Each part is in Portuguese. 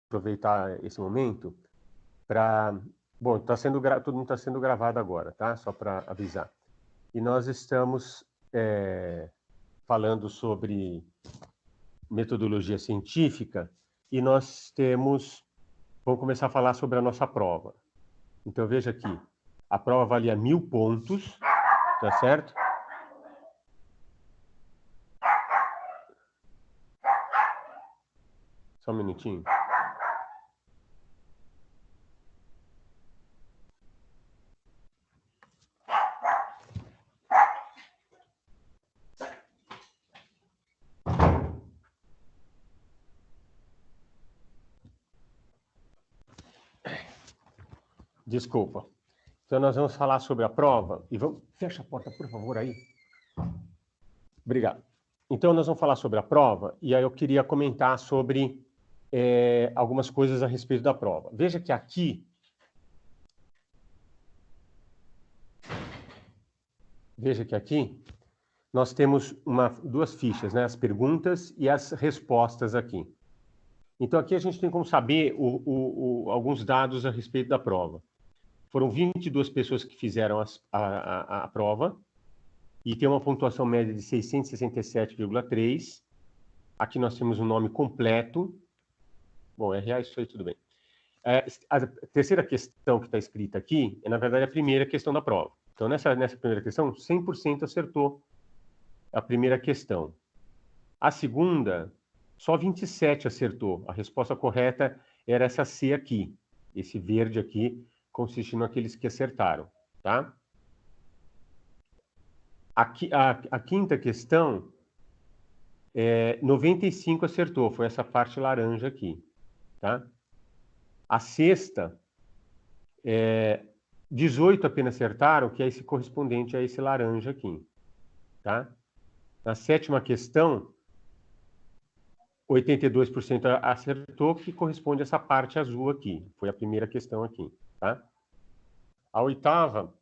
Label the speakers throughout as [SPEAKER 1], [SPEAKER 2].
[SPEAKER 1] aproveitar esse momento para... Bom, todo mundo está sendo gravado agora, tá? Só para avisar. E nós estamos falando sobre metodologia científica e nós vamos começar a falar sobre a nossa prova. Então, veja aqui, a prova valia 1000 pontos, tá certo? Só um minutinho. Desculpa. Então, nós vamos falar sobre a prova e vamos... Fecha a porta, por favor, aí. Obrigado. Então, nós vamos falar sobre a prova e aí eu queria comentar sobre algumas coisas a respeito da prova. Veja que aqui... nós temos duas fichas, né? As perguntas e as respostas aqui. Então, aqui a gente tem como saber alguns dados a respeito da prova. Foram 22 pessoas que fizeram a prova e tem uma pontuação média de 667,3. Aqui nós temos um nome completo. Bom, RA, isso aí tudo bem. A terceira questão que está escrita aqui é, na verdade, a primeira questão da prova. Então, nessa primeira questão, 100% acertou a primeira questão. A segunda, só 27 acertou. A resposta correta era essa C aqui. Esse verde aqui, consistindo naqueles que acertaram, tá? Aqui, a quinta questão, 95 acertou. Foi essa parte laranja aqui, tá? A sexta, 18 apenas acertaram, que é esse correspondente a esse laranja aqui, tá? Na sétima questão, 82% acertou, que corresponde a essa parte azul aqui. Foi a primeira questão aqui, tá? A oitava,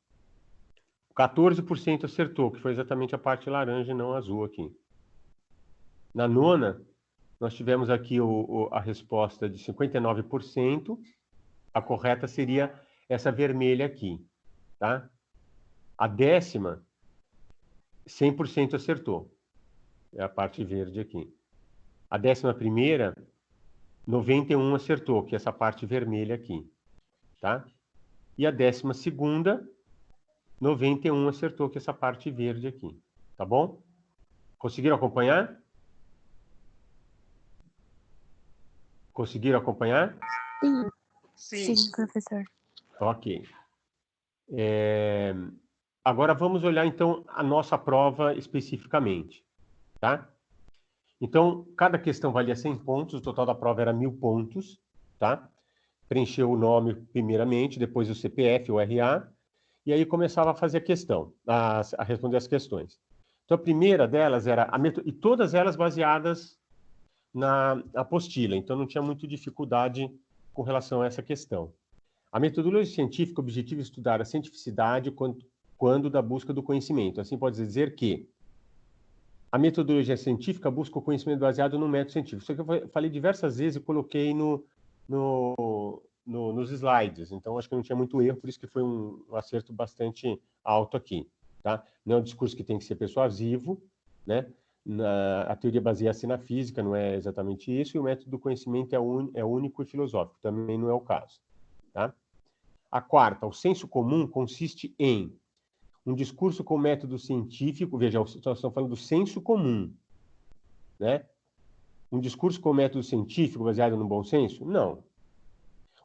[SPEAKER 1] 14% acertou, que foi exatamente a parte laranja e não azul aqui. Na nona, nós tivemos aqui a resposta de 59%. A correta seria essa vermelha aqui, tá? A décima, 100% acertou. É a parte verde aqui. A 11ª, 91 acertou, que é essa parte vermelha aqui, tá? E a 12ª, 91 acertou, que é essa parte verde aqui, tá bom? Conseguiram acompanhar? Conseguiram acompanhar?
[SPEAKER 2] Sim, professor.
[SPEAKER 1] Ok. Agora vamos olhar, então, a nossa prova especificamente, tá? Então, cada questão valia 100 pontos, o total da prova era 1000 pontos, tá? Preencheu o nome primeiramente, depois o CPF, o RA, e aí começava a fazer a questão, a responder as questões. Então, a primeira delas era, e todas elas baseadas na apostila, então não tinha muita dificuldade com relação a essa questão. A metodologia científica objetiva é estudar a cientificidade quando da busca do conhecimento. Assim, pode dizer que a metodologia científica busca o conhecimento baseado no método científico. Isso aqui eu falei diversas vezes e coloquei nos slides. Então, acho que não tinha muito erro, por isso que foi um acerto bastante alto aqui, tá? Não é um discurso que tem que ser persuasivo, né? A teoria baseia-se na física, não é exatamente isso, e o método do conhecimento é único e filosófico, também não é o caso, tá? A quarta, o senso comum consiste em um discurso com método científico, veja, nós estamos falando do senso comum, né? Um discurso com método científico baseado no bom senso? Não.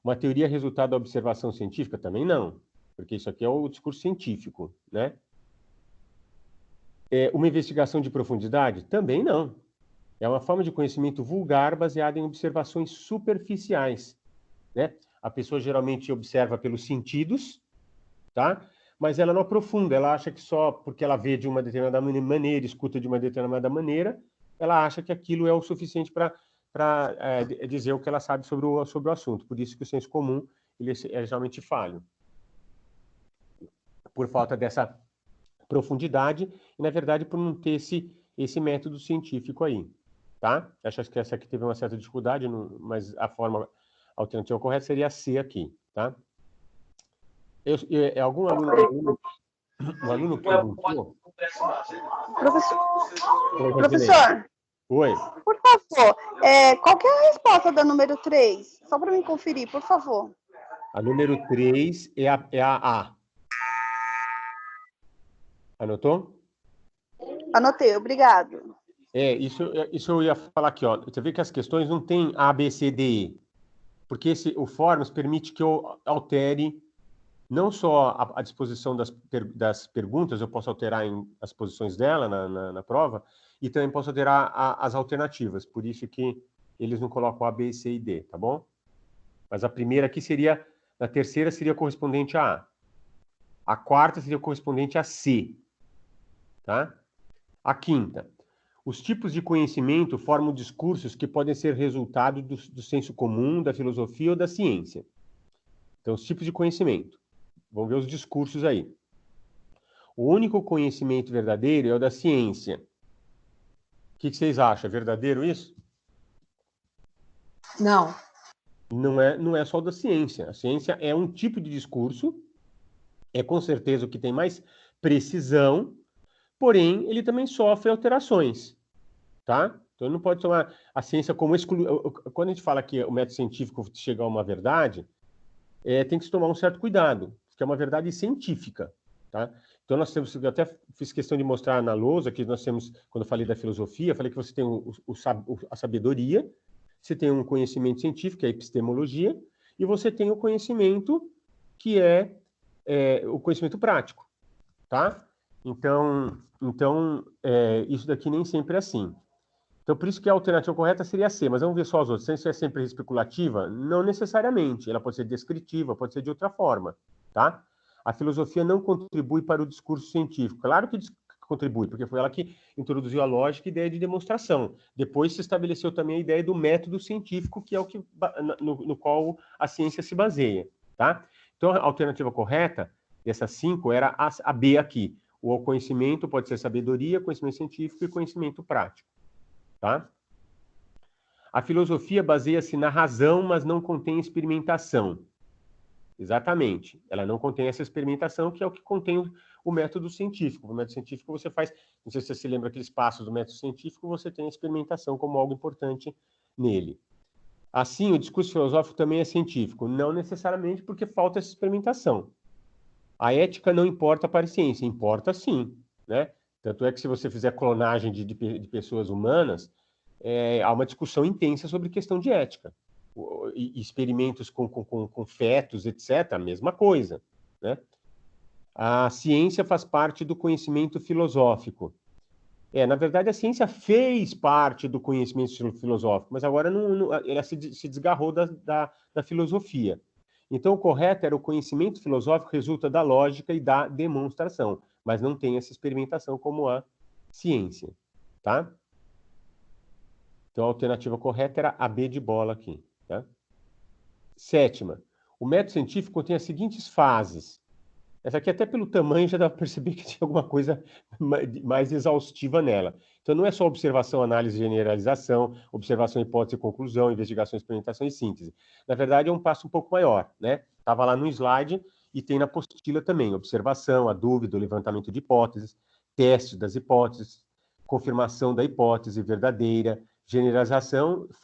[SPEAKER 1] Uma teoria resultado da observação científica? Também não, porque isso aqui é o discurso científico, né? Uma investigação de profundidade? Também não. É uma forma de conhecimento vulgar baseada em observações superficiais, né? A pessoa geralmente observa pelos sentidos, tá? Mas ela não aprofunda, ela acha que só porque ela vê de uma determinada maneira, escuta de uma determinada maneira, ela acha que aquilo é o suficiente para dizer o que ela sabe sobre o assunto. Por isso que o senso comum ele é geralmente falho. Por falta dessa profundidade e, na verdade, por não ter esse método científico aí, tá? Acho que essa aqui teve uma certa dificuldade, mas a forma A alternativa correta seria a C aqui, tá? Algum aluno perguntou?
[SPEAKER 3] Professor,
[SPEAKER 1] oi.
[SPEAKER 3] Por favor, qual que é a resposta da número 3? Só para mim conferir, por favor.
[SPEAKER 1] A número 3 é a A. Anotou?
[SPEAKER 3] Anotei, obrigado.
[SPEAKER 1] Isso eu ia falar aqui, ó. Você vê que as questões não tem A, B, C, D, E. Porque o Forms permite que eu altere não só a disposição das perguntas, eu posso alterar as posições dela na prova, e também posso alterar as alternativas. Por isso que eles não colocam A, B, C e D, tá bom? Mas a primeira aqui seria, a terceira seria correspondente a A. A quarta seria correspondente a C, tá? A quinta. Os tipos de conhecimento formam discursos que podem ser resultado do senso comum, da filosofia ou da ciência. Então, os tipos de conhecimento. Vamos ver os discursos aí. O único conhecimento verdadeiro é o da ciência. O que vocês acham? É verdadeiro isso?
[SPEAKER 4] Não.
[SPEAKER 1] Não é só o da ciência. A ciência é um tipo de discurso, é com certeza o que tem mais precisão, porém, ele também sofre alterações, tá? Então, não pode tomar a ciência como Quando a gente fala que o método científico chega a uma verdade, tem que se tomar um certo cuidado, porque é uma verdade científica, tá? Então, eu até fiz questão de mostrar na lousa que nós temos, quando eu falei da filosofia, eu falei que você tem a sabedoria, você tem um conhecimento científico, que é a epistemologia, e você tem o conhecimento que é o conhecimento prático, tá? Então isso daqui nem sempre é assim. Então, por isso que a alternativa correta seria C, mas vamos ver só as outras. Ciência é sempre especulativa? Não necessariamente. Ela pode ser descritiva, pode ser de outra forma, tá? A filosofia não contribui para o discurso científico. Claro que contribui, porque foi ela que introduziu a lógica e a ideia de demonstração. Depois se estabeleceu também a ideia do método científico, que é o que, no qual a ciência se baseia, tá? Então, a alternativa correta dessas 5 era a B aqui. O conhecimento pode ser sabedoria, conhecimento científico e conhecimento prático. Tá? A filosofia baseia-se na razão, mas não contém experimentação. Exatamente. Ela não contém essa experimentação, que é o que contém o método científico. O método científico você faz, não sei se você se lembra aqueles passos do método científico, você tem a experimentação como algo importante nele. Assim, o discurso filosófico também é científico. Não necessariamente porque falta essa experimentação. A ética não importa para a ciência, importa sim, né? Tanto é que se você fizer clonagem de pessoas humanas, há uma discussão intensa sobre questão de ética. Experimentos com fetos, etc., a mesma coisa, né? A ciência faz parte do conhecimento filosófico. Na verdade, a ciência fez parte do conhecimento filosófico, mas agora ela se desgarrou da filosofia. Então, o correto era o conhecimento filosófico resulta da lógica e da demonstração, mas não tem essa experimentação como a ciência, tá? Então, a alternativa correta era a B de bola aqui, tá? 7ª. O método científico contém as seguintes fases. Essa aqui, até pelo tamanho, já dá para perceber que tinha alguma coisa mais exaustiva nela. Então, não é só observação, análise e generalização, observação, hipótese e conclusão, investigação, experimentação e síntese. Na verdade, é um passo um pouco maior, né? Estava lá no slide e tem na apostila também. Observação, a dúvida, o levantamento de hipóteses, teste das hipóteses, confirmação da hipótese verdadeira, generalização, a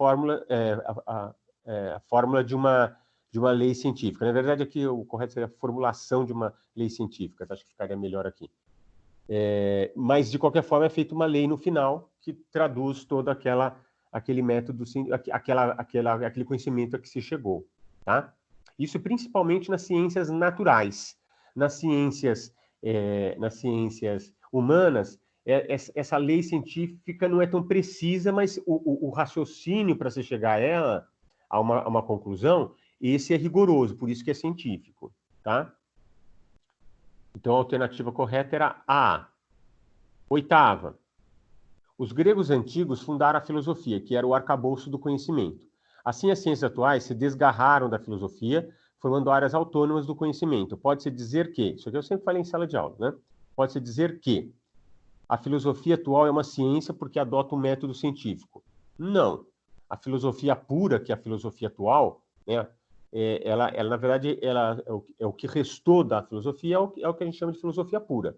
[SPEAKER 1] fórmula de uma lei científica. Na verdade, aqui o correto seria a formulação de uma lei científica. Acho que ficaria melhor aqui. Mas, de qualquer forma, é feita uma lei no final que traduz todo aquele método, aquele conhecimento a que se chegou. Tá? Isso principalmente nas ciências naturais. Nas ciências humanas, essa lei científica não é tão precisa, mas o raciocínio para se chegar a ela, a uma conclusão, esse é rigoroso, por isso que é científico, tá? Então, a alternativa correta era A. 8ª. Os gregos antigos fundaram a filosofia, que era o arcabouço do conhecimento. Assim, as ciências atuais se desgarraram da filosofia, formando áreas autônomas do conhecimento. Pode-se dizer que, isso aqui eu sempre falei em sala de aula, né? Pode-se dizer que a filosofia atual é uma ciência porque adota um método científico. Não. A filosofia pura, que é a filosofia atual, né? Ela, na verdade, é o que restou da filosofia, é o que a gente chama de filosofia pura,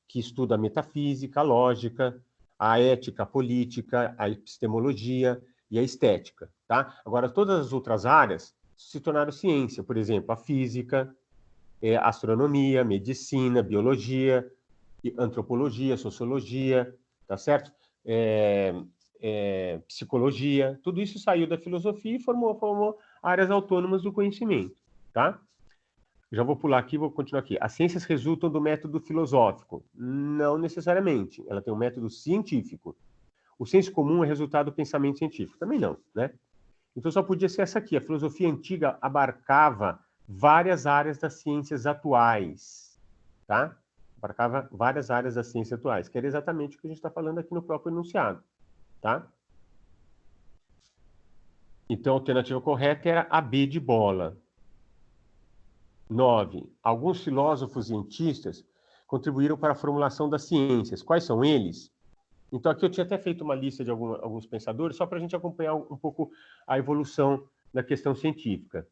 [SPEAKER 1] que estuda a metafísica, a lógica, a ética, a política, a epistemologia e a estética, tá? Agora, todas as outras áreas se tornaram ciência, por exemplo, a física, astronomia, medicina, biologia, antropologia, sociologia, tá certo? Psicologia, tudo isso saiu da filosofia e formou áreas autônomas do conhecimento, tá? Já vou pular aqui, vou continuar aqui. As ciências resultam do método filosófico? Não necessariamente. Ela tem um método científico. O senso comum é resultado do pensamento científico? Também não, né? Então só podia ser essa aqui. A filosofia antiga abarcava várias áreas das ciências atuais, tá? Abarcava várias áreas das ciências atuais, que era exatamente o que a gente está falando aqui no próprio enunciado, tá? Então a alternativa correta era a B de bola. 9. Alguns filósofos cientistas contribuíram para a formulação das ciências. Quais são eles? Então, aqui eu tinha até feito uma lista de alguns pensadores, só para a gente acompanhar um pouco a evolução da questão científica.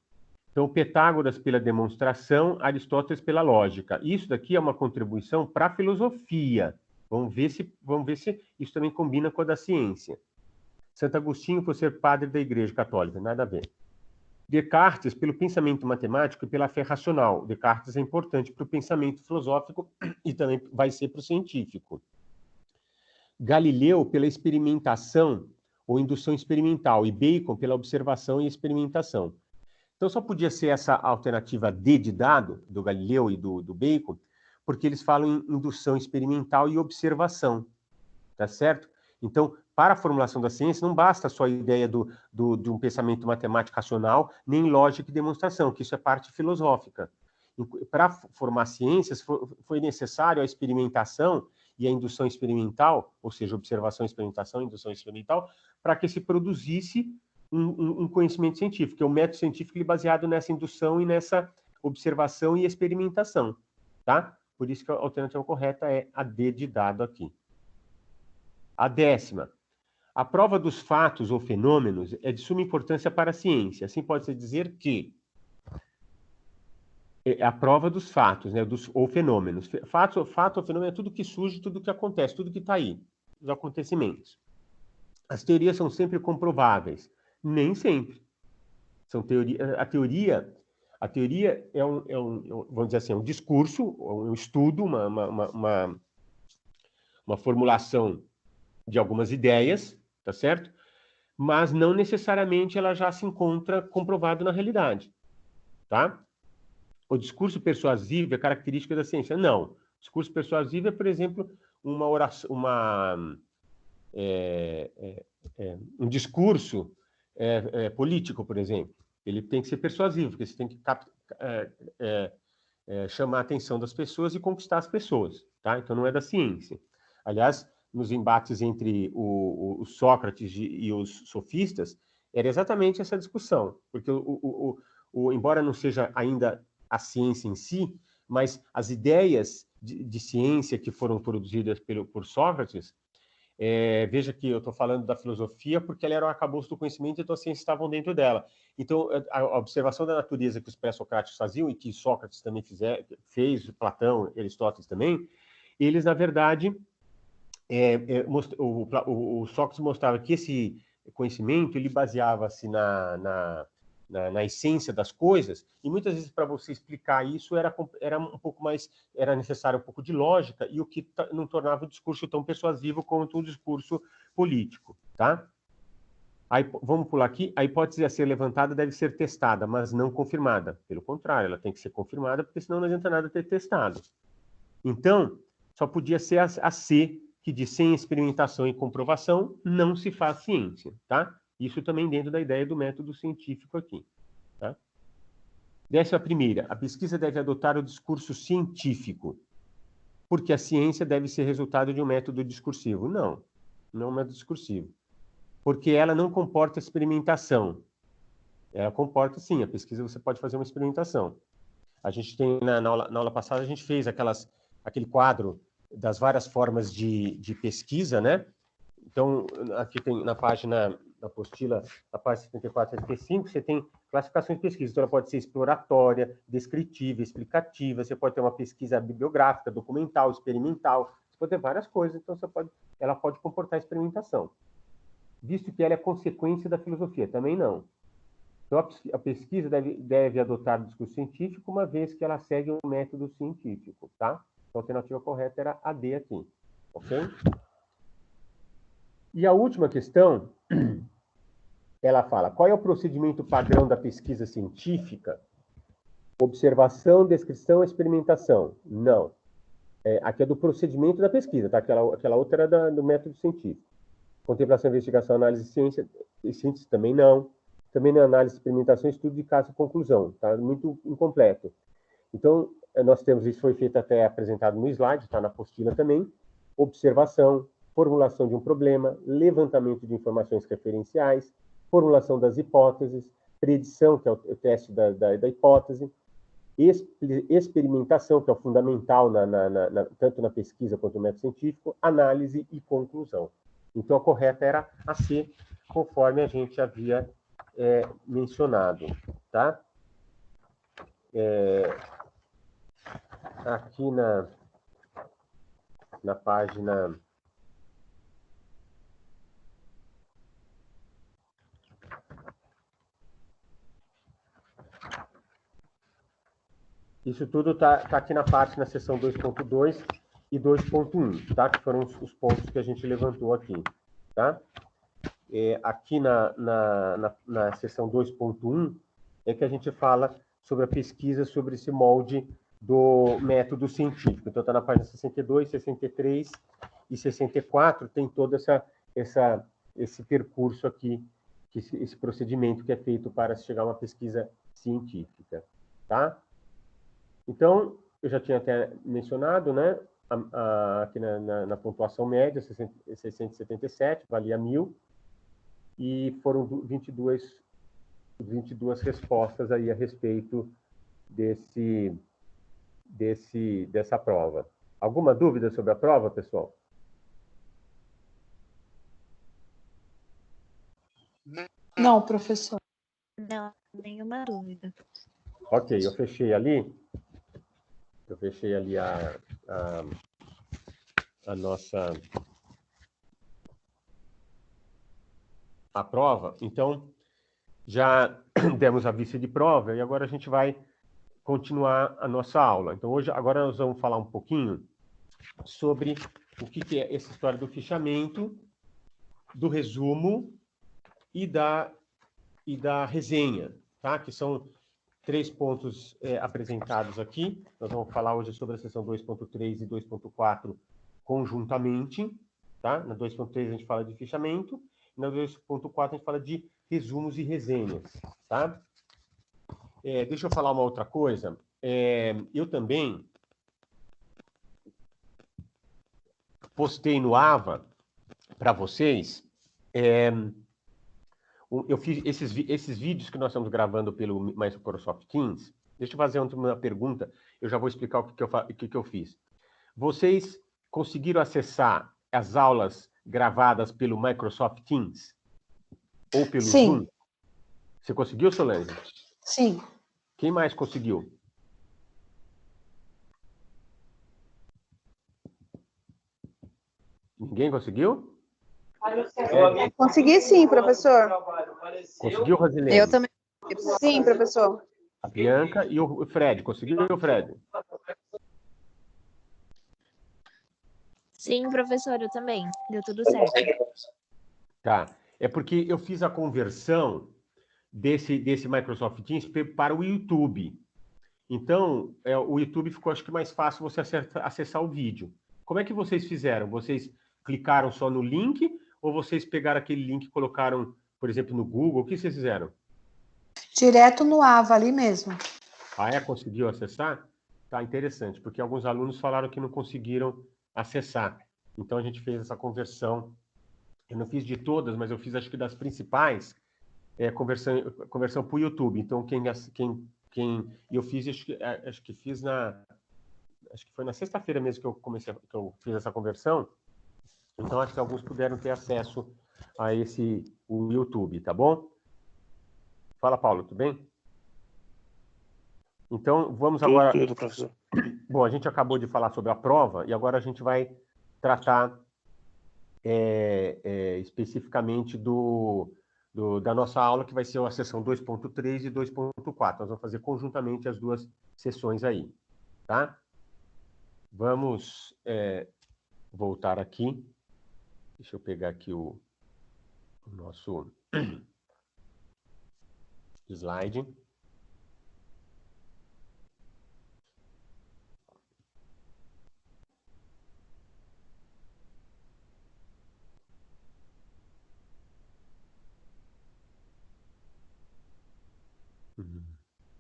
[SPEAKER 1] Então, Pitágoras pela demonstração, Aristóteles pela lógica. Isso daqui é uma contribuição para a filosofia. Vamos ver se isso também combina com a da ciência. Santo Agostinho por ser padre da Igreja Católica, nada a ver. Descartes pelo pensamento matemático e pela fé racional. Descartes é importante para o pensamento filosófico e também vai ser para o científico. Galileu pela experimentação ou indução experimental e Bacon pela observação e experimentação. Então só podia ser essa alternativa D de dado, do Galileu e do Bacon, porque eles falam em indução experimental e observação, tá certo? Então, para a formulação da ciência, não basta só a ideia de um pensamento matemático racional, nem lógica e demonstração, que isso é parte filosófica. Para formar ciências, foi necessário a experimentação e a indução experimental, ou seja, observação, experimentação, indução experimental, para que se produzisse um conhecimento científico, que é o método científico baseado nessa indução e nessa observação e experimentação, tá? Por isso que a alternativa correta é a D de dado aqui. A 10ª. A prova dos fatos ou fenômenos é de suma importância para a ciência. Assim pode-se dizer que é a prova dos fatos, né, ou fenômenos. Fato ou fenômeno é tudo que surge, tudo que acontece, tudo que está aí, os acontecimentos. As teorias são sempre comprováveis? Nem sempre. A teoria vamos dizer assim, um discurso, um estudo, uma formulação de algumas ideias, tá certo? Mas não necessariamente ela já se encontra comprovado na realidade, tá? O discurso persuasivo é característica da ciência? Não. O discurso persuasivo é, por exemplo, um discurso político, por exemplo. Ele tem que ser persuasivo, porque você tem que chamar a atenção das pessoas e conquistar as pessoas, tá? Então não é da ciência. Aliás, nos embates entre o Sócrates e os sofistas, era exatamente essa discussão, porque embora não seja ainda a ciência em si, mas as ideias de ciência que foram produzidas por Sócrates, veja que eu estou falando da filosofia porque ela era o arcabouço do conhecimento e então as ciências estavam dentro dela. Então, a observação da natureza que os pré-socráticos faziam e que Sócrates também fez, Platão, Aristóteles também, eles, na verdade, o Sócrates mostrava que esse conhecimento ele baseava-se na essência das coisas, e muitas vezes para você explicar isso era um pouco mais, era necessário um pouco de lógica, e o que não tornava o discurso tão persuasivo quanto um discurso político, tá? Aí, vamos pular aqui, a hipótese a ser levantada deve ser testada, mas não confirmada. Pelo contrário, ela tem que ser confirmada, porque senão não adianta nada ter testado. Então, só podia ser a C, que diz sem experimentação e comprovação, não se faz ciência, tá? Isso também dentro da ideia do método científico aqui. Tá? 11ª. A pesquisa deve adotar o discurso científico, porque a ciência deve ser resultado de um método discursivo. Não é um método discursivo. Porque ela não comporta experimentação. Ela comporta, sim, a pesquisa você pode fazer uma experimentação. A gente tem, na aula passada, a gente fez aquele quadro das várias formas de pesquisa, né? Então, aqui tem na página apostila, na página 74 e 75, você tem classificações de pesquisa. Então, ela pode ser exploratória, descritiva, explicativa, você pode ter uma pesquisa bibliográfica, documental, experimental, você pode ter várias coisas, então ela pode comportar experimentação. Visto que ela é consequência da filosofia, também não. Então, a pesquisa deve adotar o discurso científico, uma vez que ela segue um método científico, tá? Então, a alternativa correta era a D aqui, ok? E a última questão, ela fala, qual é o procedimento padrão da pesquisa científica? Observação, descrição, experimentação. Não. Aqui é do procedimento da pesquisa, tá? Aquela outra era do método científico. Contemplação, investigação, análise e ciência também não. Também não é análise, experimentação, estudo de caso e conclusão. Tá muito incompleto. Então, nós temos, isso foi feito até apresentado no slide, está na apostila também. Observação, formulação de um problema, levantamento de informações referenciais, formulação das hipóteses, predição, que é o teste da hipótese, experimentação, que é o fundamental tanto na pesquisa quanto no método científico, análise e conclusão. Então, a correta era a C, conforme a gente havia mencionado, tá? Aqui na página... Isso tudo está aqui na parte, na seção 2.2 e 2.1, tá? Que foram os pontos que a gente levantou aqui, tá? Aqui na seção 2.1 é que a gente fala sobre a pesquisa sobre esse molde do método científico. Então, está na página 62, 63 e 64, tem todo esse percurso aqui, esse procedimento que é feito para chegar a uma pesquisa científica, tá? Então, eu já tinha até mencionado, né, aqui na pontuação média, 677, valia 1.000, e foram 22 respostas aí a respeito dessa prova. Alguma dúvida sobre a prova, pessoal?
[SPEAKER 4] Não, professor.
[SPEAKER 2] Não, nenhuma dúvida.
[SPEAKER 1] Ok, eu fechei ali a nossa prova. Então, já demos a vista de prova e agora a gente vai continuar a nossa aula. Então, agora nós vamos falar um pouquinho sobre o que é essa história do fichamento, do resumo e da resenha, tá? Que são 3 pontos apresentados aqui. Nós vamos falar hoje sobre a seção 2.3 e 2.4 conjuntamente, tá? Na 2.3 a gente fala de fichamento, e na 2.4 a gente fala de resumos e resenhas, tá? Deixa eu falar uma outra coisa. Eu também postei no AVA para vocês. Eu fiz esses vídeos que nós estamos gravando pelo Microsoft Teams. Deixa eu fazer uma pergunta. Eu já vou explicar o que eu fiz. Vocês conseguiram acessar as aulas gravadas pelo Microsoft Teams? Ou pelo Zoom? Você conseguiu, Solange?
[SPEAKER 4] Sim.
[SPEAKER 1] Quem mais conseguiu? Ninguém conseguiu?
[SPEAKER 3] Consegui sim, professor.
[SPEAKER 1] Conseguiu, Rosilene?
[SPEAKER 2] Eu também.
[SPEAKER 3] Sim, professor.
[SPEAKER 1] A Bianca e o Fred. Conseguiu, Fred?
[SPEAKER 2] Sim, professor, eu também. Deu tudo certo.
[SPEAKER 1] Tá. É porque eu fiz a conversão desse Microsoft Teams para o YouTube. Então, o YouTube ficou, acho que, mais fácil você acessar o vídeo. Como é que vocês fizeram? Vocês clicaram só no link ou vocês pegaram aquele link e colocaram, por exemplo, no Google? O que vocês fizeram?
[SPEAKER 4] Direto no AVA, ali mesmo.
[SPEAKER 1] Conseguiu acessar? Tá, interessante, porque alguns alunos falaram que não conseguiram acessar. Então, a gente fez essa conversão. Eu não fiz de todas, mas eu fiz, acho que das principais, conversão para o YouTube. Então, eu fiz, acho que foi na sexta-feira mesmo que eu fiz essa conversão. Então, acho que alguns puderam ter acesso a o YouTube, tá bom? Fala, Paulo, tudo bem? Então, vamos agora...
[SPEAKER 5] Tudo, professor.
[SPEAKER 1] Bom, a gente acabou de falar sobre a prova e agora a gente vai tratar especificamente da nossa aula, que vai ser a sessão 2.3 e 2.4. Nós vamos fazer conjuntamente as duas sessões aí, tá? Vamos voltar aqui. Deixa eu pegar aqui o nosso slide.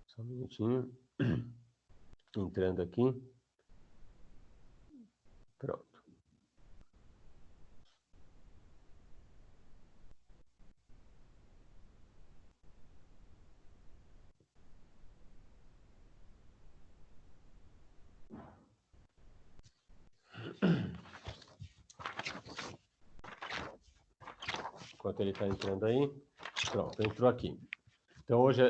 [SPEAKER 1] Só um minutinho. Entrando aqui. Pronto. Enquanto ele está entrando aí. Pronto, entrou aqui. Então, hoje,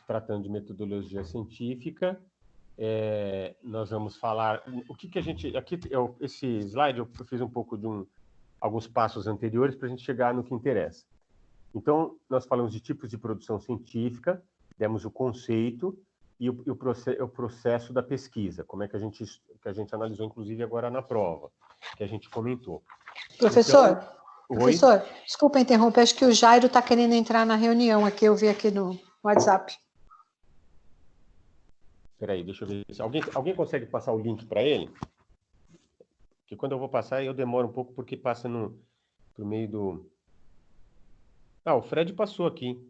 [SPEAKER 1] tratando de metodologia científica, nós vamos falar... O que a gente... Aqui, esse slide eu fiz um pouco de alguns passos anteriores para a gente chegar no que interessa. Então, nós falamos de tipos de produção científica, demos o conceito e o processo da pesquisa, como é que a gente analisou, inclusive, agora na prova, que a gente comentou.
[SPEAKER 4] Professor,
[SPEAKER 1] Então,
[SPEAKER 4] professor, desculpa interromper, acho que o Jairo está querendo entrar na reunião aqui, eu vi aqui no WhatsApp.
[SPEAKER 1] Espera aí, deixa eu ver. Alguém consegue passar o link para ele? Porque quando eu vou passar, eu demoro um pouco, porque passa pro meio do... Ah, o Fred passou aqui.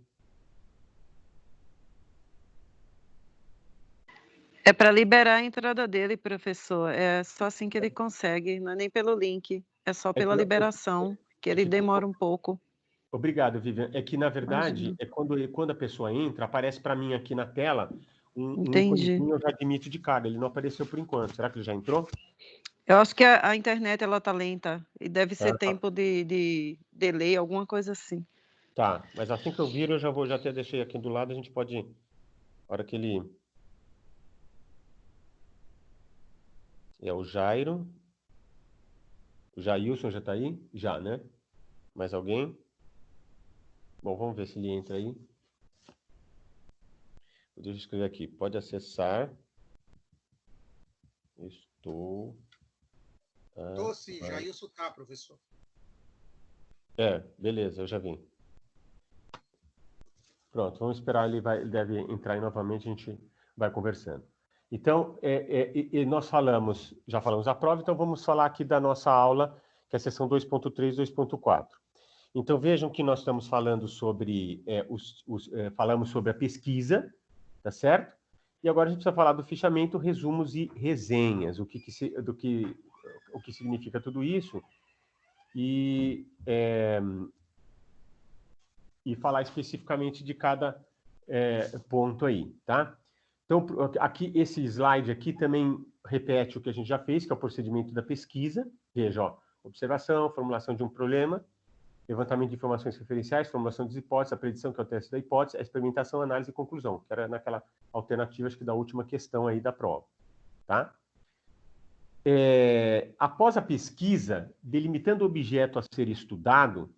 [SPEAKER 6] É para liberar a entrada dele, professor. É só assim que ele consegue, não é nem pelo link, é só pela liberação, que ele demora um pouco.
[SPEAKER 1] Obrigado, Vivian. É que, na verdade,
[SPEAKER 6] Imagina.
[SPEAKER 1] quando a pessoa entra, aparece para mim aqui na tela um
[SPEAKER 6] Entendi.
[SPEAKER 1] íconezinho, eu já admito de cara. Ele não apareceu por enquanto. Será que ele já entrou?
[SPEAKER 6] Eu acho que a internet ela tá lenta e deve ser
[SPEAKER 1] Ah,
[SPEAKER 6] tempo de delay, alguma coisa assim.
[SPEAKER 1] tá, mas assim que eu vir, eu já até deixei aqui do lado, a gente pode... A hora que ele... É o Jairo. O Jailson já está aí? Já, né? Mais alguém? Bom, vamos ver se ele entra aí. Deixa eu escrever aqui. Pode acessar. Estou...
[SPEAKER 7] Estou sim, Jailson tá, professor.
[SPEAKER 1] Beleza, eu já vim. Pronto, vamos esperar, ele deve entrar aí novamente, a gente vai conversando. Então, nós já falamos a prova, então vamos falar aqui da nossa aula, que é a sessão 2.3 e 2.4. Então, vejam que nós estamos falando sobre, falamos sobre a pesquisa, tá certo? E agora a gente precisa falar do fichamento, resumos e resenhas, o que significa tudo isso, e falar especificamente de cada ponto aí, tá? Então, aqui, esse slide aqui também repete o que a gente já fez, que é o procedimento da pesquisa. Veja, ó, observação, formulação de um problema, levantamento de informações referenciais, formulação das hipóteses, a predição, que é o teste da hipótese, a experimentação, análise e conclusão, que era naquela alternativa, acho que da última questão aí da prova, tá? Após a pesquisa, delimitando o objeto a ser estudado,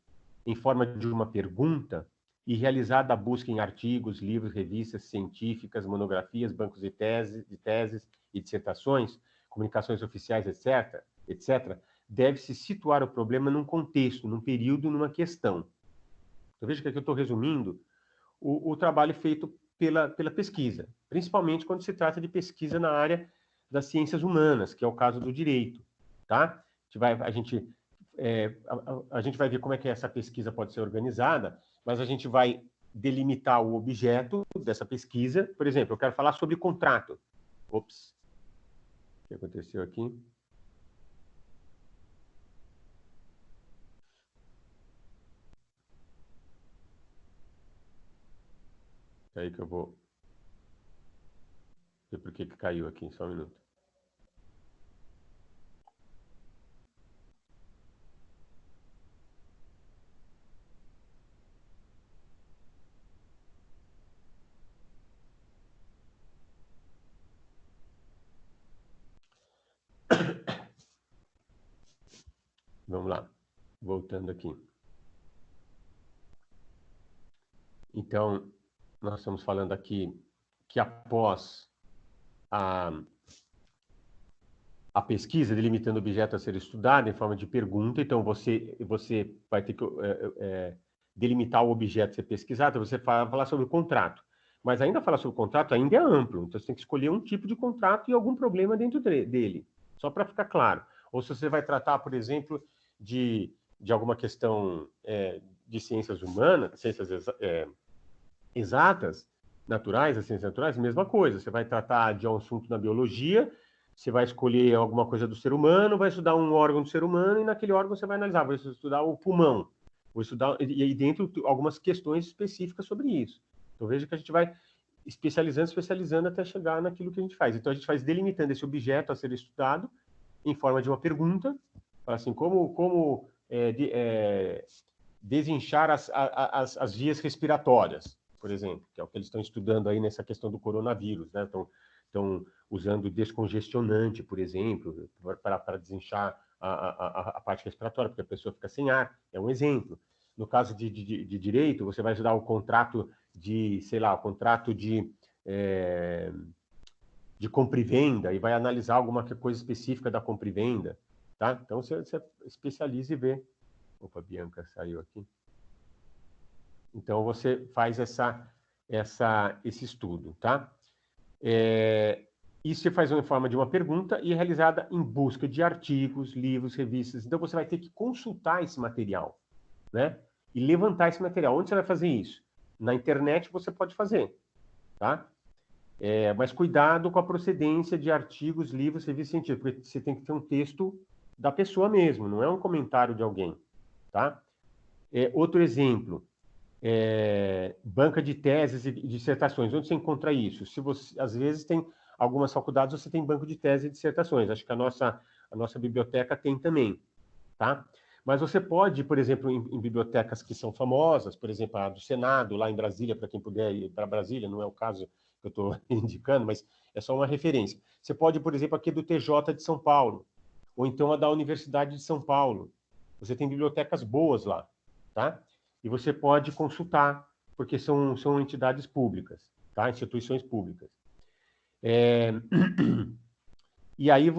[SPEAKER 1] em forma de uma pergunta, e realizada a busca em artigos, livros, revistas científicas, monografias, bancos de teses e dissertações, comunicações oficiais, etc., deve-se situar o problema num contexto, num período, numa questão. Então, veja que aqui eu estou resumindo o trabalho feito pela pesquisa, principalmente quando se trata de pesquisa na área das ciências humanas, que é o caso do direito, tá? A gente vai ver como é que essa pesquisa pode ser organizada, mas a gente vai delimitar o objeto dessa pesquisa. Por exemplo, eu quero falar sobre contrato. Ops. O que aconteceu aqui? É aí que eu vou ver por que caiu aqui. Só um minuto. Vamos lá, voltando aqui. Então, nós estamos falando aqui que após a pesquisa delimitando o objeto a ser estudado em forma de pergunta, então você vai ter que delimitar o objeto a ser pesquisado, você falar sobre o contrato. Mas ainda falar sobre o contrato ainda é amplo, então você tem que escolher um tipo de contrato e algum problema dentro dele, só para ficar claro. Ou se você vai tratar, por exemplo, de alguma questão de ciências humanas, ciências exatas, naturais, as ciências naturais, mesma coisa. Você vai tratar de um assunto na biologia, você vai escolher alguma coisa do ser humano, vai estudar um órgão do ser humano, e naquele órgão você vai analisar, vai estudar o pulmão, vou estudar, e aí dentro algumas questões específicas sobre isso. Então veja que a gente vai especializando até chegar naquilo que a gente faz. Então a gente faz delimitando esse objeto a ser estudado em forma de uma pergunta, assim, como desinchar as vias respiratórias, por exemplo, que é o que eles estão estudando aí nessa questão do coronavírus, né? Estão usando descongestionante, por exemplo, para desinchar a parte respiratória, porque a pessoa fica sem ar, é um exemplo. No caso de direito, você vai estudar o contrato de, sei lá, o contrato de compra e venda, e vai analisar alguma coisa específica da compra e venda, tá? Então, você especializa e vê. Opa, a Bianca saiu aqui. Então, você faz esse estudo, tá? Isso você faz em forma de uma pergunta e é realizada em busca de artigos, livros, revistas. Então, você vai ter que consultar esse material, né? E levantar esse material. Onde você vai fazer isso? Na internet você pode fazer, tá? Mas cuidado com a procedência de artigos, livros, revistas científicas, porque você tem que ter um texto da pessoa mesmo, não é um comentário de alguém, tá? Outro exemplo, banca de teses e dissertações. Onde você encontra isso? Se você, às vezes, tem algumas faculdades, você tem banco de teses e dissertações. Acho que a nossa biblioteca tem também, tá? Mas você pode, por exemplo, em bibliotecas que são famosas, por exemplo, a do Senado, lá em Brasília, para quem puder ir para Brasília, não é o caso que eu estou indicando, mas é só uma referência. Você pode, por exemplo, aqui do TJ de São Paulo, ou então a da Universidade de São Paulo. Você tem bibliotecas boas lá, tá? E você pode consultar, porque são entidades públicas, tá? Instituições públicas. E aí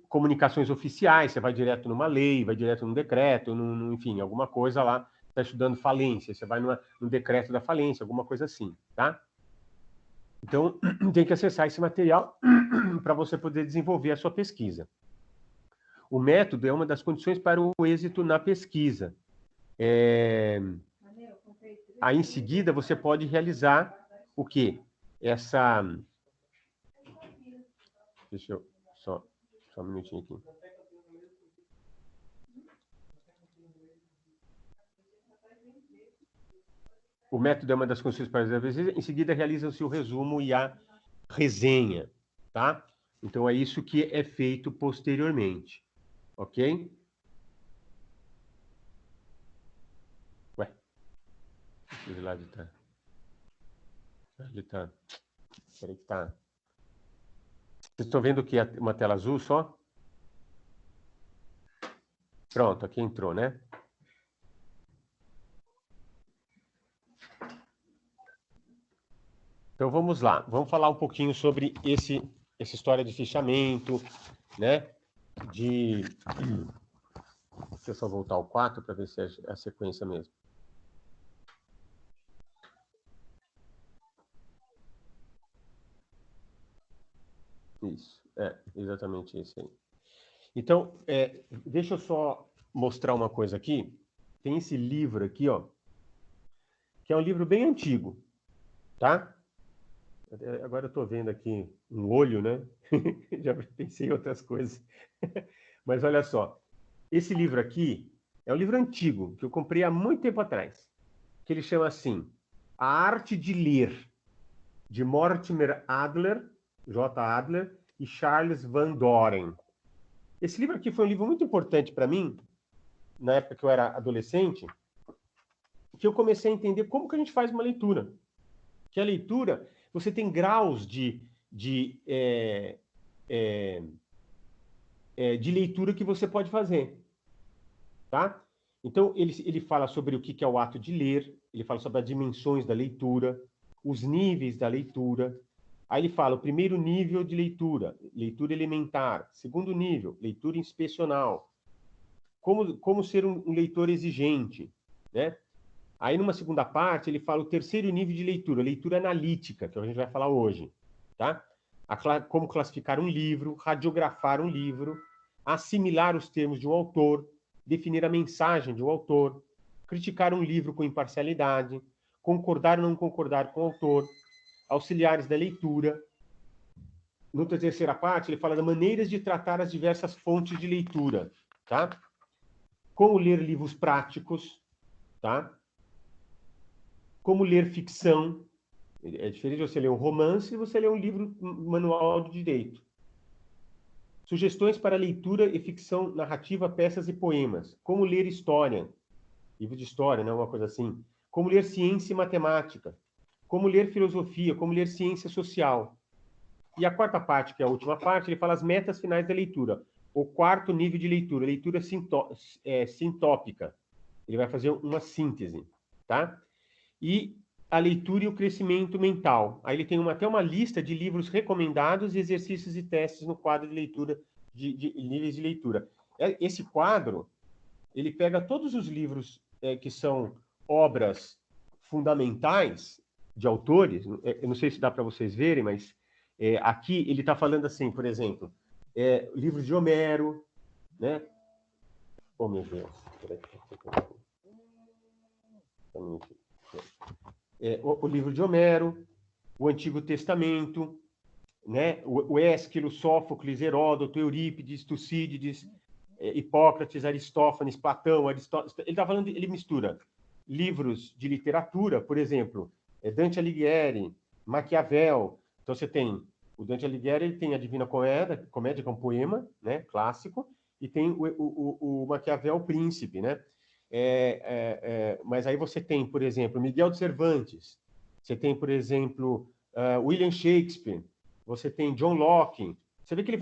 [SPEAKER 1] comunicações oficiais, você vai direto numa lei, vai direto num decreto, enfim, alguma coisa lá, está estudando falência, você vai no decreto da falência, alguma coisa assim, tá? Então, tem que acessar esse material para você poder desenvolver a sua pesquisa. O método é uma das condições para o êxito na pesquisa. Aí, em seguida, você pode realizar o quê? Deixa eu... Só um minutinho aqui. O método é uma das condições para a pesquisa. Em seguida, realiza-se o resumo e a resenha, tá? Então, é isso que é feito posteriormente, ok? Ué, esse lado tá... Ele tá... Peraí que tá... Vocês estão vendo que é uma tela azul só? Pronto, aqui entrou, né? Então, vamos lá. Vamos falar um pouquinho sobre essa história de fichamento, né? Deixa eu só voltar ao 4 para ver se é a sequência mesmo. Isso, exatamente isso aí. Então, deixa eu só mostrar uma coisa aqui. Tem esse livro aqui, ó, que é um livro bem antigo, tá? Agora eu estou vendo aqui um olho, né? Já pensei em outras coisas. Mas olha só, esse livro aqui é um livro antigo, que eu comprei há muito tempo atrás, que ele chama assim, A Arte de Ler, de Mortimer Adler, J. Adler, e Charles Van Doren. Esse livro aqui foi um livro muito importante para mim, na época que eu era adolescente, que eu comecei a entender como que a gente faz uma leitura. Que a leitura, você tem graus de leitura que você pode fazer. tá? Então, ele fala sobre o que é o ato de ler, ele fala sobre as dimensões da leitura, os níveis da leitura. Aí ele fala o primeiro nível de leitura, leitura elementar. Segundo nível, leitura inspecional. Como ser um leitor exigente, né? Aí, numa segunda parte, ele fala o terceiro nível de leitura, leitura analítica, que a gente vai falar hoje, tá? Como classificar um livro, radiografar um livro, assimilar os termos de um autor, definir a mensagem de um autor, criticar um livro com imparcialidade, concordar ou não concordar com o autor, auxiliares da leitura. Na terceira parte, ele fala das maneiras de tratar as diversas fontes de leitura, tá? Como ler livros práticos, tá? Como ler ficção. É diferente de você ler um romance e você ler um livro manual de direito. Sugestões para leitura e ficção narrativa, peças e poemas. Como ler história. Livro de história, não é uma coisa assim. Como ler ciência e matemática. Como ler filosofia, como ler ciência social. E a quarta parte, que é a última parte, ele fala as metas finais da leitura. O quarto nível de leitura, leitura sintópica. Ele vai fazer uma síntese, tá? E a leitura e o crescimento mental. Aí ele tem até uma lista de livros recomendados, exercícios e testes no quadro de leitura, de níveis de leitura. Esse quadro, ele pega todos os livros que são obras fundamentais de autores. Eu não sei se dá para vocês verem, mas aqui ele está falando assim, por exemplo, livros de Homero, né? Oh, meu Deus. O livro de Homero, o Antigo Testamento, né? O Ésquilo, Sófocles, Heródoto, Eurípides, Tucídides, Hipócrates, Aristófanes, Platão, Aristóteles. Ele está falando, ele mistura livros de literatura, por exemplo, Dante Alighieri, Maquiavel. Então você tem o Dante Alighieri, ele tem a Divina Comédia, que é um poema, né, clássico, e tem o Maquiavel, o Príncipe, né? Mas aí você tem, por exemplo, Miguel de Cervantes, você tem, por exemplo, William Shakespeare, você tem John Locke. Você vê que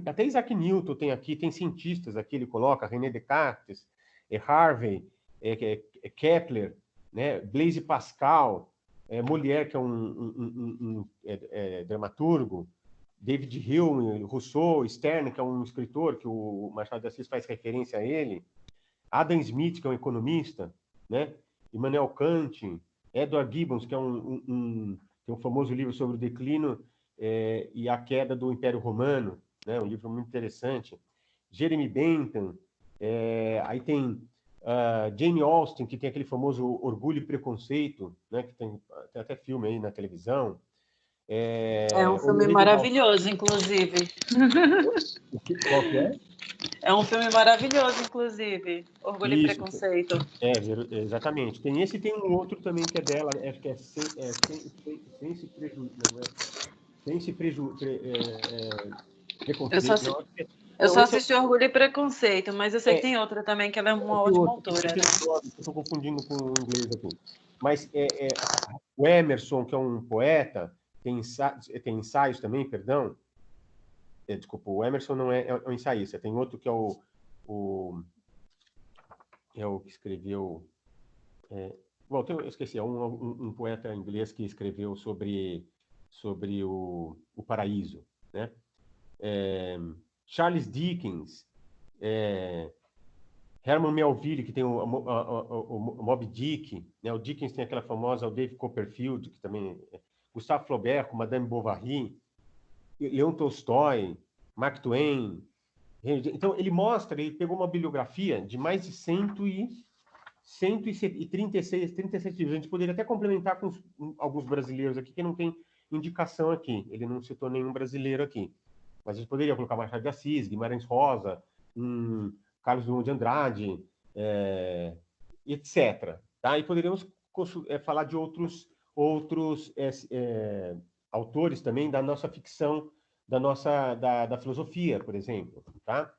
[SPEAKER 1] até Isaac Newton tem aqui, tem cientistas aqui, ele coloca René Descartes, Harvey, Kepler, né, Blaise Pascal, Molière, que é um dramaturgo, David Hume, Rousseau, Stern, que é um escritor, que o Machado de Assis faz referência a ele, Adam Smith, que é um economista, né, Immanuel Kant, Edward Gibbon, que é tem um famoso livro sobre o declínio e a queda do Império Romano, né, um livro muito interessante, Jeremy Bentham, aí tem Jane Austen, que tem aquele famoso Orgulho e Preconceito, né, que tem até filme aí na televisão.
[SPEAKER 6] É um filme maravilhoso, inclusive.
[SPEAKER 1] Qual que é?
[SPEAKER 6] É um filme maravilhoso, inclusive. Orgulho e Preconceito.
[SPEAKER 1] Exatamente. Tem esse e tem um outro também que é dela, acho que Sem se preconceito.
[SPEAKER 6] Eu só assisti Orgulho e Preconceito, mas eu sei que tem outra também, que ela é uma ótima autora. Né?
[SPEAKER 1] Estou confundindo com o inglês aqui. Mas o Emerson, que é um poeta, tem ensaios também, perdão. Desculpa, o Emerson não é um ensaísta. Tem outro que é o que escreveu... Bom, eu esqueci, é um poeta inglês que escreveu sobre o paraíso, né? Charles Dickens, Herman Melville, que tem o Moby Dick, né? O Dickens tem aquela famosa, o David Copperfield, que também... Gustave Flaubert, com Madame Bovary, Leon Tolstói, Mark Twain. Então, ele pegou uma bibliografia de mais de 136 livros. A gente poderia até complementar com alguns brasileiros aqui, que não tem indicação aqui. Ele não citou nenhum brasileiro aqui. Mas a gente poderia colocar Machado de Assis, Guimarães Rosa, Carlos Drummond de Andrade, etc. Tá? E poderíamos falar de outros autores também da nossa ficção, da filosofia, por exemplo, tá?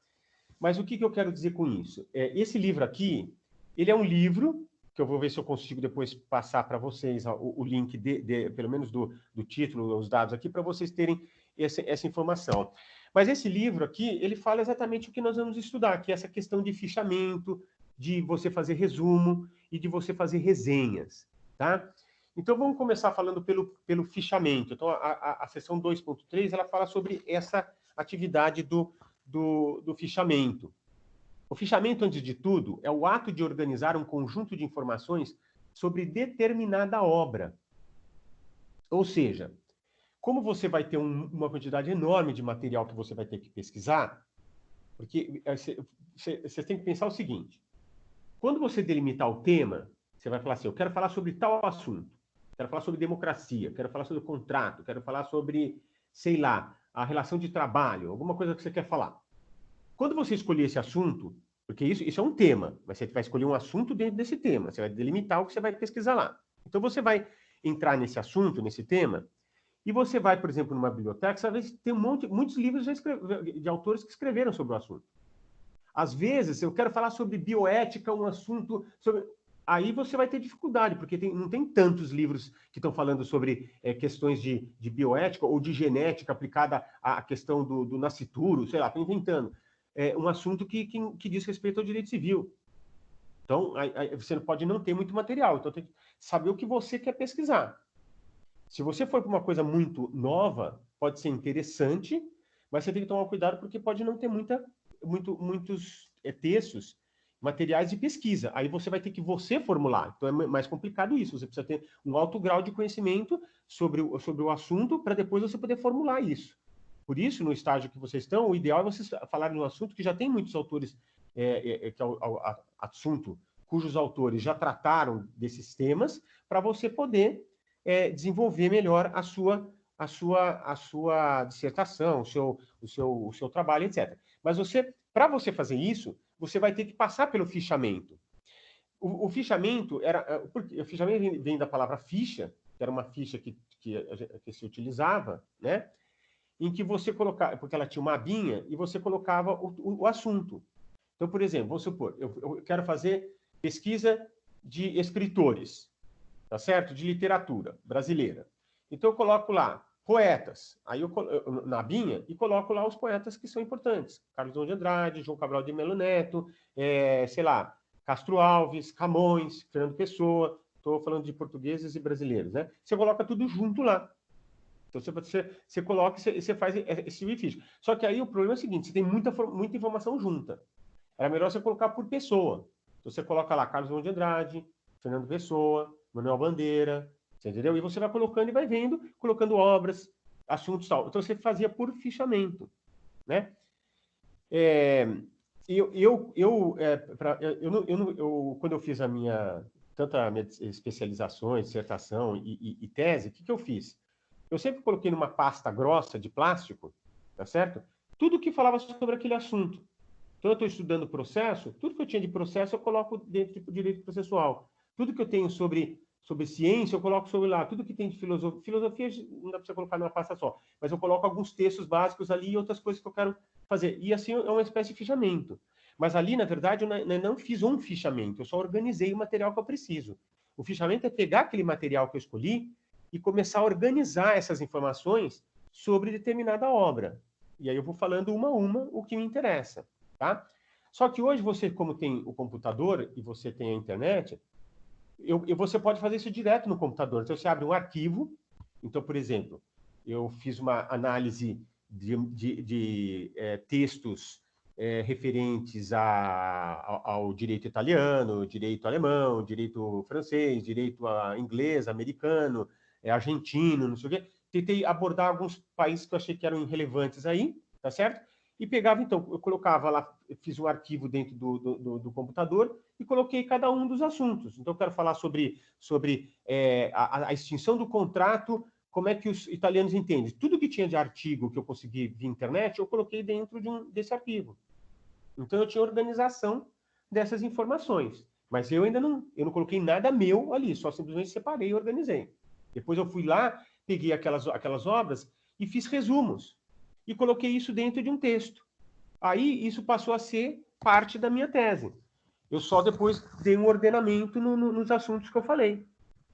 [SPEAKER 1] Mas o que eu quero dizer com isso? Esse livro aqui, ele é um livro, que eu vou ver se eu consigo depois passar para vocês o link, pelo menos do título, os dados aqui, para vocês terem essa informação. Mas esse livro aqui, ele fala exatamente o que nós vamos estudar, que é essa questão de fichamento, de você fazer resumo e de você fazer resenhas, tá? Então, vamos começar falando pelo fichamento. Então, a seção 2.3, ela fala sobre essa atividade do fichamento. O fichamento, antes de tudo, é o ato de organizar um conjunto de informações sobre determinada obra. Ou seja, como você vai ter uma quantidade enorme de material que você vai ter que pesquisar, porque você tem que pensar o seguinte: quando você delimitar o tema, você vai falar assim, eu quero falar sobre tal assunto, quero falar sobre democracia, quero falar sobre contrato, quero falar sobre, sei lá, a relação de trabalho, alguma coisa que você quer falar. Quando você escolher esse assunto, porque isso é um tema, mas você vai escolher um assunto dentro desse tema, você vai delimitar o que você vai pesquisar lá. Então, você vai entrar nesse assunto, nesse tema, e você vai, por exemplo, numa biblioteca, você vai ver que tem muitos livros de autores que escreveram sobre o assunto. Às vezes, eu quero falar sobre bioética, um assunto sobre... Aí você vai ter dificuldade, porque não tem tantos livros que estão falando sobre questões de bioética ou de genética aplicada à questão do nascituro, sei lá, estou inventando. Um assunto que diz respeito ao direito civil. Então, aí você pode não ter muito material, então tem que saber o que você quer pesquisar. Se você for para uma coisa muito nova, pode ser interessante, mas você tem que tomar cuidado porque pode não ter muitos textos, materiais de pesquisa. Aí você vai ter que formular. Então é mais complicado isso. Você precisa ter um alto grau de conhecimento sobre o assunto para depois você poder formular isso. Por isso, no estágio que vocês estão, o ideal é vocês falarem de um assunto que já tem muitos autores, que é o assunto cujos autores já trataram desses temas, para você poder desenvolver melhor a sua dissertação, o seu trabalho, etc. Mas para você fazer isso, você vai ter que passar pelo fichamento. O fichamento o fichamento vem da palavra ficha, que era uma ficha que se utilizava, né? Em que você colocava, porque ela tinha uma abinha, e você colocava o assunto. Então, por exemplo, vamos supor, eu quero fazer pesquisa de escritores, tá certo? De literatura brasileira. Então, eu coloco lá poetas, aí na abinha, e coloco lá os poetas que são importantes. Carlos Drummond de Andrade, João Cabral de Melo Neto, sei lá, Castro Alves, Camões, Fernando Pessoa, estou falando de portugueses e brasileiros, né? Você coloca tudo junto lá. Então, você coloca e você faz esse ficha. Só que aí o problema é o seguinte, você tem muita informação junta. Era melhor você colocar por pessoa. Então, você coloca lá Carlos Drummond de Andrade, Fernando Pessoa, Manuel Bandeira, você entendeu? E você vai colocando e vai vendo, colocando obras, assuntos e tal. Então, você fazia por fichamento, né? Quando eu fiz tanto a minha especialização, dissertação e tese, o que eu fiz? Eu sempre coloquei numa pasta grossa de plástico, tá certo? Tudo que falava sobre aquele assunto. Então, eu estou estudando processo, tudo que eu tinha de processo eu coloco dentro do direito processual. Tudo que eu tenho sobre ciência, eu coloco sobre lá. Tudo que tem de filosofia, não dá para você colocar numa pasta só. Mas eu coloco alguns textos básicos ali e outras coisas que eu quero fazer. E assim é uma espécie de fichamento. Mas ali, na verdade, eu não fiz um fichamento, eu só organizei o material que eu preciso. O fichamento é pegar aquele material que eu escolhi e começar a organizar essas informações sobre determinada obra. E aí eu vou falando uma a uma o que me interessa, tá? Só que hoje você, como tem o computador e você tem a internet, você pode fazer isso direto no computador. Então, você abre um arquivo. Então, por exemplo, eu fiz uma análise de textos referentes ao direito italiano, direito alemão, direito francês, direito inglês, americano, argentino, não sei o quê. Tentei abordar alguns países que eu achei que eram irrelevantes aí, tá certo? E pegava, então, eu colocava lá, fiz um arquivo dentro do computador e coloquei cada um dos assuntos. Então, eu quero falar sobre a extinção do contrato, como é que os italianos entendem. Tudo que tinha de artigo que eu consegui via internet, eu coloquei dentro desse arquivo. Então, eu tinha organização dessas informações. Mas eu ainda não coloquei nada meu ali, só simplesmente separei e organizei. Depois eu fui lá, peguei aquelas obras e fiz resumos. E coloquei isso dentro de um texto. Aí, isso passou a ser parte da minha tese. Eu só depois dei um ordenamento nos assuntos que eu falei.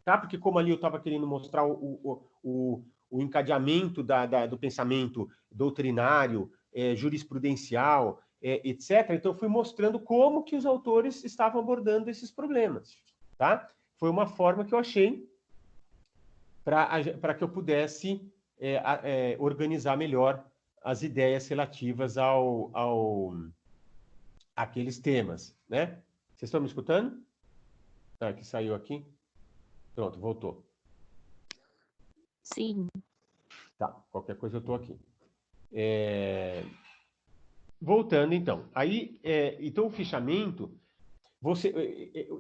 [SPEAKER 1] Tá? Porque como ali eu estava querendo mostrar o encadeamento do pensamento doutrinário, jurisprudencial, etc. Então, eu fui mostrando como que os autores estavam abordando esses problemas, tá? Foi uma forma que eu achei para que eu pudesse organizar melhor as ideias relativas àqueles temas, né? Vocês estão me escutando? Tá, que saiu aqui. Pronto, voltou.
[SPEAKER 2] Sim.
[SPEAKER 1] Tá, qualquer coisa eu estou aqui. Voltando, então. Aí, então, o fichamento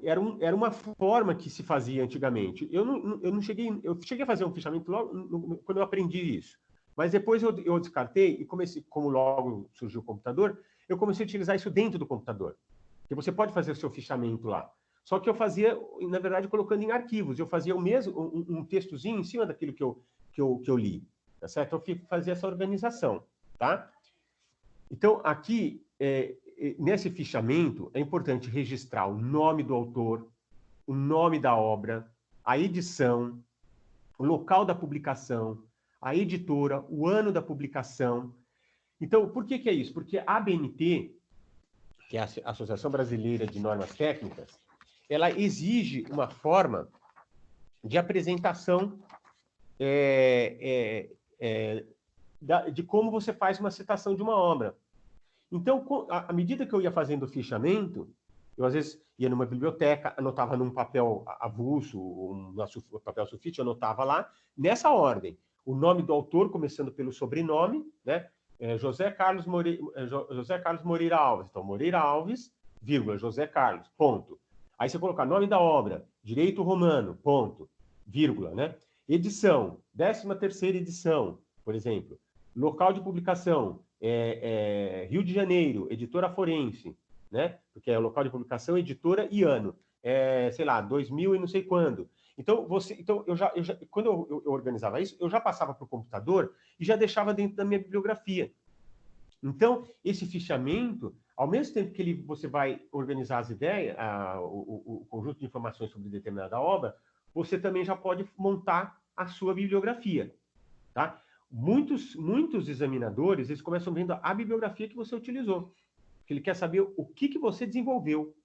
[SPEAKER 1] era uma forma que se fazia antigamente. Eu não cheguei... Eu cheguei a fazer um fichamento logo quando eu aprendi isso. Mas depois eu descartei e comecei, como logo surgiu o computador, eu comecei a utilizar isso dentro do computador. Porque você pode fazer o seu fichamento lá. Só que eu fazia, na verdade, colocando em arquivos. Eu fazia o mesmo, um textozinho em cima daquilo que eu li. Tá certo? Eu fazia essa organização, tá? Então, aqui, nesse fichamento, é importante registrar o nome do autor, o nome da obra, a edição, o local da publicação, a editora, o ano da publicação. Então, por que é isso? Porque a ABNT, que é a Associação Brasileira de Normas Técnicas, ela exige uma forma de apresentação de como você faz uma citação de uma obra. Então, à medida que eu ia fazendo o fichamento, eu às vezes ia numa biblioteca, anotava num papel avulso, um papel sulfite, eu anotava lá, nessa ordem. O nome do autor, começando pelo sobrenome, né? José Carlos Moreira Alves. Então, Moreira Alves, vírgula, José Carlos, ponto. Aí você colocar nome da obra, direito romano, ponto, vírgula, né? Edição, 13ª edição, por exemplo. Local de publicação, Rio de Janeiro, editora forense, né? Porque é o local de publicação, editora e ano. Sei lá, 2000 e não sei quando. Então, quando eu organizava isso, eu já passava para o computador e já deixava dentro da minha bibliografia. Então, esse fichamento, ao mesmo tempo que você vai organizar as ideias, o conjunto de informações sobre determinada obra, você também já pode montar a sua bibliografia, tá? Muitos examinadores, eles começam vendo a bibliografia que você utilizou, porque ele quer saber o que você desenvolveu.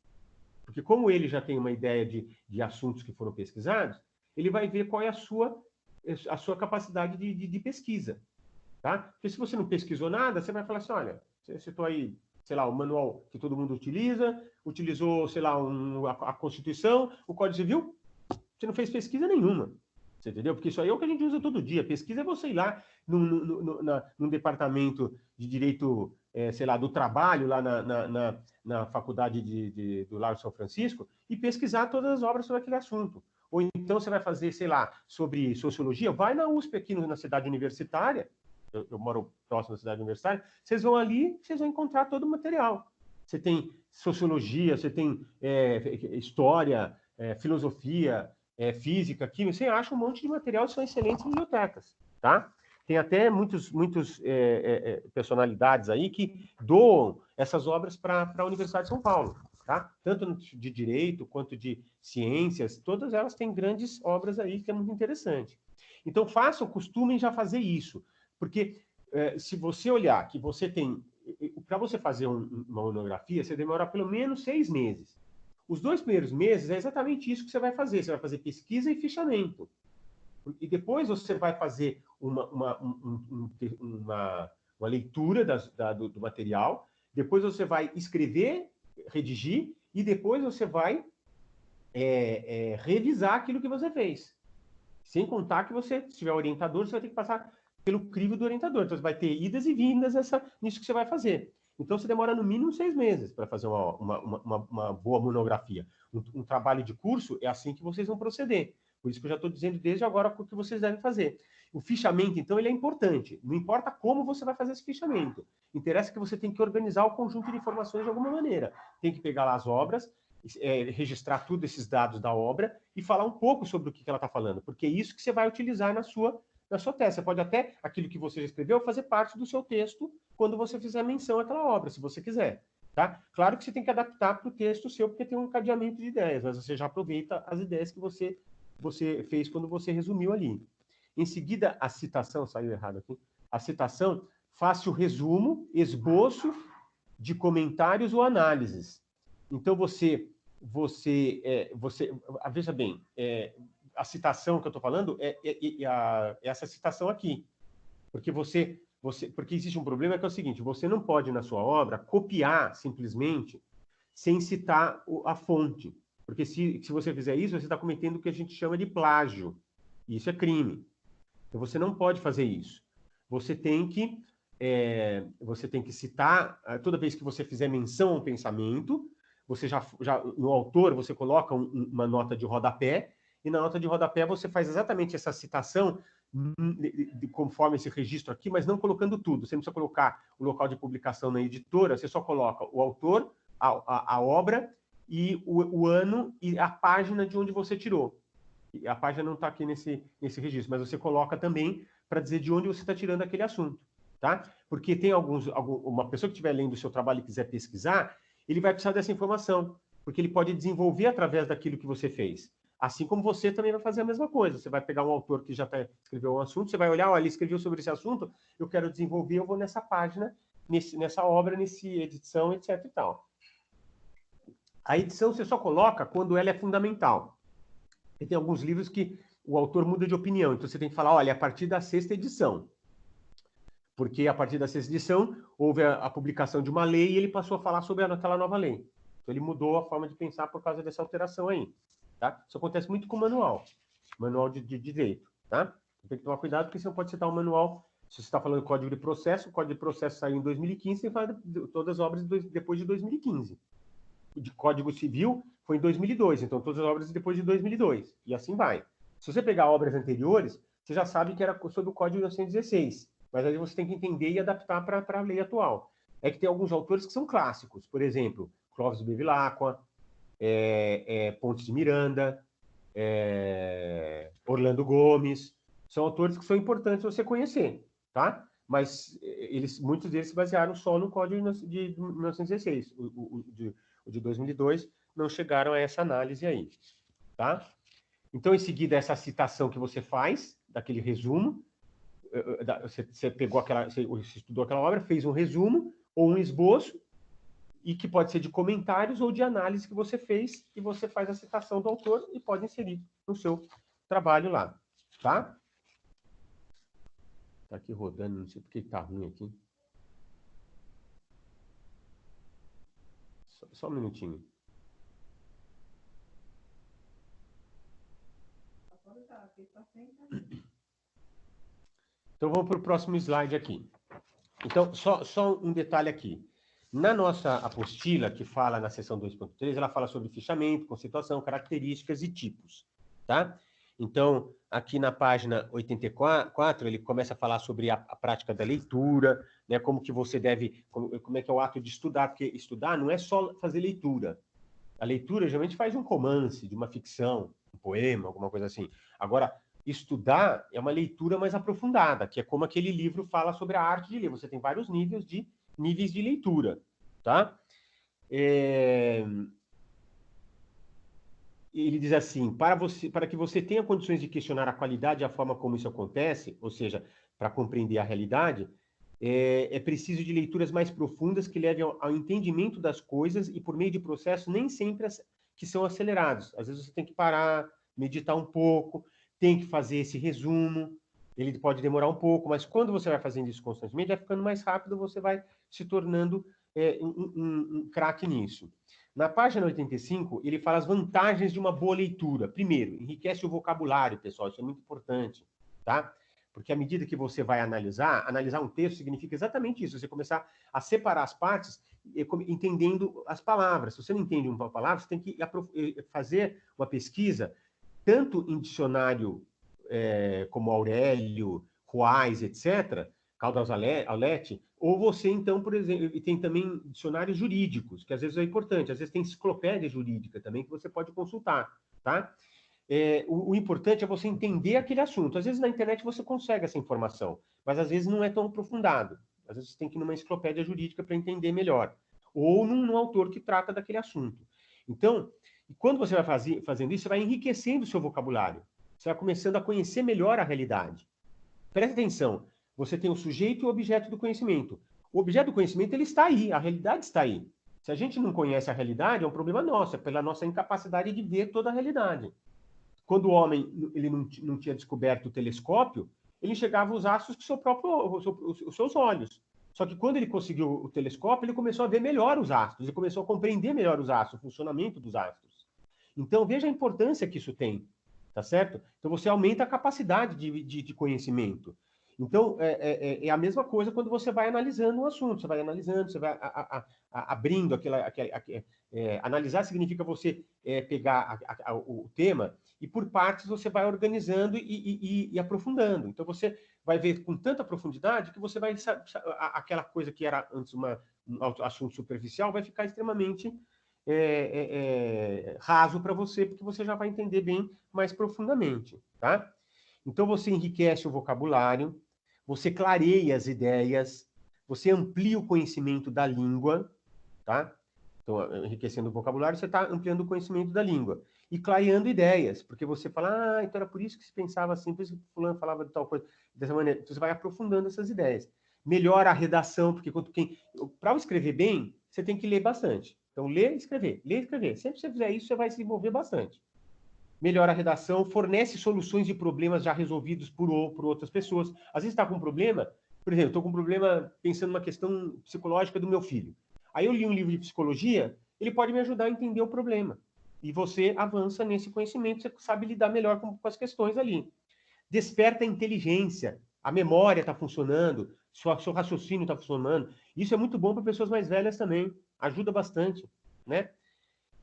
[SPEAKER 1] Porque como ele já tem uma ideia de assuntos que foram pesquisados, ele vai ver qual é a sua capacidade de pesquisa. Tá? Porque se você não pesquisou nada, você vai falar assim, olha, você citou aí, sei lá, o manual que todo mundo utilizou, sei lá, a Constituição, o Código Civil, você não fez pesquisa nenhuma. Você entendeu? Porque isso aí é o que a gente usa todo dia. Pesquisa é você ir lá num departamento de direito, sei lá, do trabalho, lá na faculdade do Largo São Francisco, e pesquisar todas as obras sobre aquele assunto. Ou então você vai fazer, sei lá, sobre sociologia, vai na USP aqui na cidade universitária, eu moro próximo da cidade universitária, vocês vão ali, vocês vão encontrar todo o material. Você tem sociologia, você tem história, filosofia, física, química, você acha um monte de material que são excelentes bibliotecas, tá? Tem até muitas personalidades aí que doam essas obras para a Universidade de São Paulo, tá? Tanto de direito quanto de ciências, todas elas têm grandes obras aí que é muito interessante. Então, costumem já fazer isso, porque se você olhar que você tem... Para você fazer uma monografia, você demora pelo menos 6 meses. Os 2 primeiros meses é exatamente isso que você vai fazer. Você vai fazer pesquisa e fichamento. E depois você vai fazer uma leitura do material, depois você vai escrever, redigir, e depois você vai revisar aquilo que você fez. Sem contar que se tiver orientador, você vai ter que passar pelo crivo do orientador. Então, você vai ter idas e vindas nisso que você vai fazer. Então, você demora no mínimo 6 meses para fazer uma boa monografia. Um trabalho de curso é assim que vocês vão proceder. Por isso que eu já estou dizendo desde agora o que vocês devem fazer. O fichamento, então, ele é importante. Não importa como você vai fazer esse fichamento. Interessa que você tem que organizar o conjunto de informações de alguma maneira. Tem que pegar lá as obras, registrar tudo esses dados da obra e falar um pouco sobre o que ela está falando, porque é isso que você vai utilizar na sua tese. Você pode até, aquilo que você já escreveu, fazer parte do seu texto quando você fizer menção àquela obra, se você quiser. Tá? Claro que você tem que adaptar para o texto seu, porque tem um encadeamento de ideias, mas você já aproveita as ideias que você fez quando você resumiu ali. Em seguida, a citação, saiu errado aqui, a citação, faça o resumo, esboço de comentários ou análises. Então, veja bem, a citação que eu estou falando é essa citação aqui. Porque porque existe um problema que é o seguinte, você não pode, na sua obra, copiar simplesmente sem citar a fonte. Porque se você fizer isso, você está cometendo o que a gente chama de plágio. E isso é crime. Então, você não pode fazer isso. Você tem que citar, toda vez que você fizer menção a um pensamento, você já no autor, você coloca uma nota de rodapé, e na nota de rodapé você faz exatamente essa citação conforme esse registro aqui, mas não colocando tudo. Você não precisa colocar o local de publicação na editora, você só coloca o autor, a obra, e o ano e a página de onde você tirou. E a página não está aqui nesse registro, mas você coloca também para dizer de onde você está tirando aquele assunto. Tá? Porque tem uma pessoa que estiver lendo o seu trabalho e quiser pesquisar, ele vai precisar dessa informação, porque ele pode desenvolver através daquilo que você fez. Assim como você também vai fazer a mesma coisa. Você vai pegar um autor que já escreveu um assunto, você vai olhar, olha, ele escreveu sobre esse assunto, eu quero desenvolver, eu vou nessa página, nessa obra, nessa edição, etc. e tal. A edição você só coloca quando ela é fundamental. E tem alguns livros que o autor muda de opinião, então você tem que falar, olha, a partir da 6ª edição. Porque a partir da 6ª edição houve a publicação de uma lei e ele passou a falar sobre aquela nova lei. Então ele mudou a forma de pensar por causa dessa alteração aí. Tá? Isso acontece muito com o manual de direito. Tá? Tem que tomar cuidado, porque você não pode citar um manual. Se você está falando de Código de Processo, o Código de Processo saiu em 2015, você fala de todas as obras depois de 2015. O de Código Civil foi em 2002, então todas as obras depois de 2002. E assim vai. Se você pegar obras anteriores, você já sabe que era sobre o Código de 1916. Mas aí você tem que entender e adaptar para a lei atual. É que tem alguns autores que são clássicos. Por exemplo, Clóvis Bevilacqua, Pontes de Miranda, Orlando Gomes. São autores que são importantes você conhecer, tá? Mas muitos deles se basearam só no Código de 1916. O de 2002 não chegaram a essa análise aí, tá? Então, em seguida, essa citação que você faz, daquele resumo, você pegou você estudou aquela obra, fez um resumo ou um esboço, e que pode ser de comentários ou de análise que você fez, e você faz a citação do autor e pode inserir no seu trabalho lá, tá? Tá aqui rodando, não sei porque tá ruim aqui. Só um minutinho. Então, vamos para o próximo slide aqui. Então, só um detalhe aqui. Na nossa apostila, que fala na seção 2.3, ela fala sobre fichamento, conceituação, características e tipos, tá? Então, aqui na página 84, ele começa a falar sobre a prática da leitura, né? Como que você deve, como é que é o ato de estudar, porque estudar não é só fazer leitura. A leitura, geralmente, faz um romance, de uma ficção, um poema, alguma coisa assim. Agora, estudar é uma leitura mais aprofundada, que é como aquele livro fala sobre a arte de ler. Você tem vários níveis de leitura, tá? Ele diz assim, para que você tenha condições de questionar a qualidade e a forma como isso acontece, ou seja, para compreender a realidade, é preciso de leituras mais profundas que levem ao entendimento das coisas e por meio de processos nem sempre que são acelerados. Às vezes você tem que parar, meditar um pouco, tem que fazer esse resumo, ele pode demorar um pouco, mas quando você vai fazendo isso constantemente, vai ficando mais rápido, você vai se tornando um craque nisso. Na página 85, ele fala as vantagens de uma boa leitura. Primeiro, enriquece o vocabulário, pessoal, isso é muito importante, tá? Porque à medida que você vai analisar um texto significa exatamente isso, você começar a separar as partes, entendendo as palavras. Se você não entende uma palavra, você tem que fazer uma pesquisa, tanto em dicionário como Aurélio, Ruais, etc., Caldas Aulete, ou você, então, por exemplo, e tem também dicionários jurídicos, que às vezes é importante, às vezes tem enciclopédia jurídica também, que você pode consultar, tá? O importante é você entender aquele assunto. Às vezes na internet você consegue essa informação, mas às vezes não é tão aprofundado. Às vezes você tem que ir numa enciclopédia jurídica para entender melhor, ou num autor que trata daquele assunto. Então, quando você vai fazendo isso, você vai enriquecendo o seu vocabulário. Você vai começando a conhecer melhor a realidade. Preste atenção, você tem o sujeito e o objeto do conhecimento. O objeto do conhecimento, ele está aí, a realidade está aí. Se a gente não conhece a realidade, é um problema nosso, é pela nossa incapacidade de ver toda a realidade. Quando o homem ele não tinha descoberto o telescópio, ele enxergava os astros com os seus olhos. Só que quando ele conseguiu o telescópio, ele começou a ver melhor os astros, ele começou a compreender melhor os astros, o funcionamento dos astros. Então, veja a importância que isso tem, tá certo? Então, você aumenta a capacidade de conhecimento. Então, é a mesma coisa quando você vai analisando um assunto, você vai analisando, você vai abrindo analisar significa você pegar o tema e por partes você vai organizando e aprofundando. Então, você vai ver com tanta profundidade que você vai... Aquela coisa que era antes um assunto superficial vai ficar extremamente raso para você, porque você já vai entender bem mais profundamente, tá? Então, você enriquece o vocabulário, você clareia as ideias, você amplia o conhecimento da língua, tá? Então, enriquecendo o vocabulário, você está ampliando o conhecimento da língua. E clareando ideias, porque você fala, então era por isso que se pensava assim, por isso que fulano falava de tal coisa, dessa maneira. Então, você vai aprofundando essas ideias. Melhora a redação, porque para escrever bem, você tem que ler bastante. Então, ler e escrever, ler e escrever. Sempre que você fizer isso, você vai se desenvolver bastante. Melhora a redação, fornece soluções de problemas já resolvidos por outras pessoas. Às vezes está com um problema, por exemplo, estou com um problema pensando numa questão psicológica do meu filho. Aí eu li um livro de psicologia, ele pode me ajudar a entender o problema. E você avança nesse conhecimento, você sabe lidar melhor com as questões ali. Desperta a inteligência, a memória está funcionando, seu raciocínio está funcionando. Isso é muito bom para pessoas mais velhas também, ajuda bastante, né?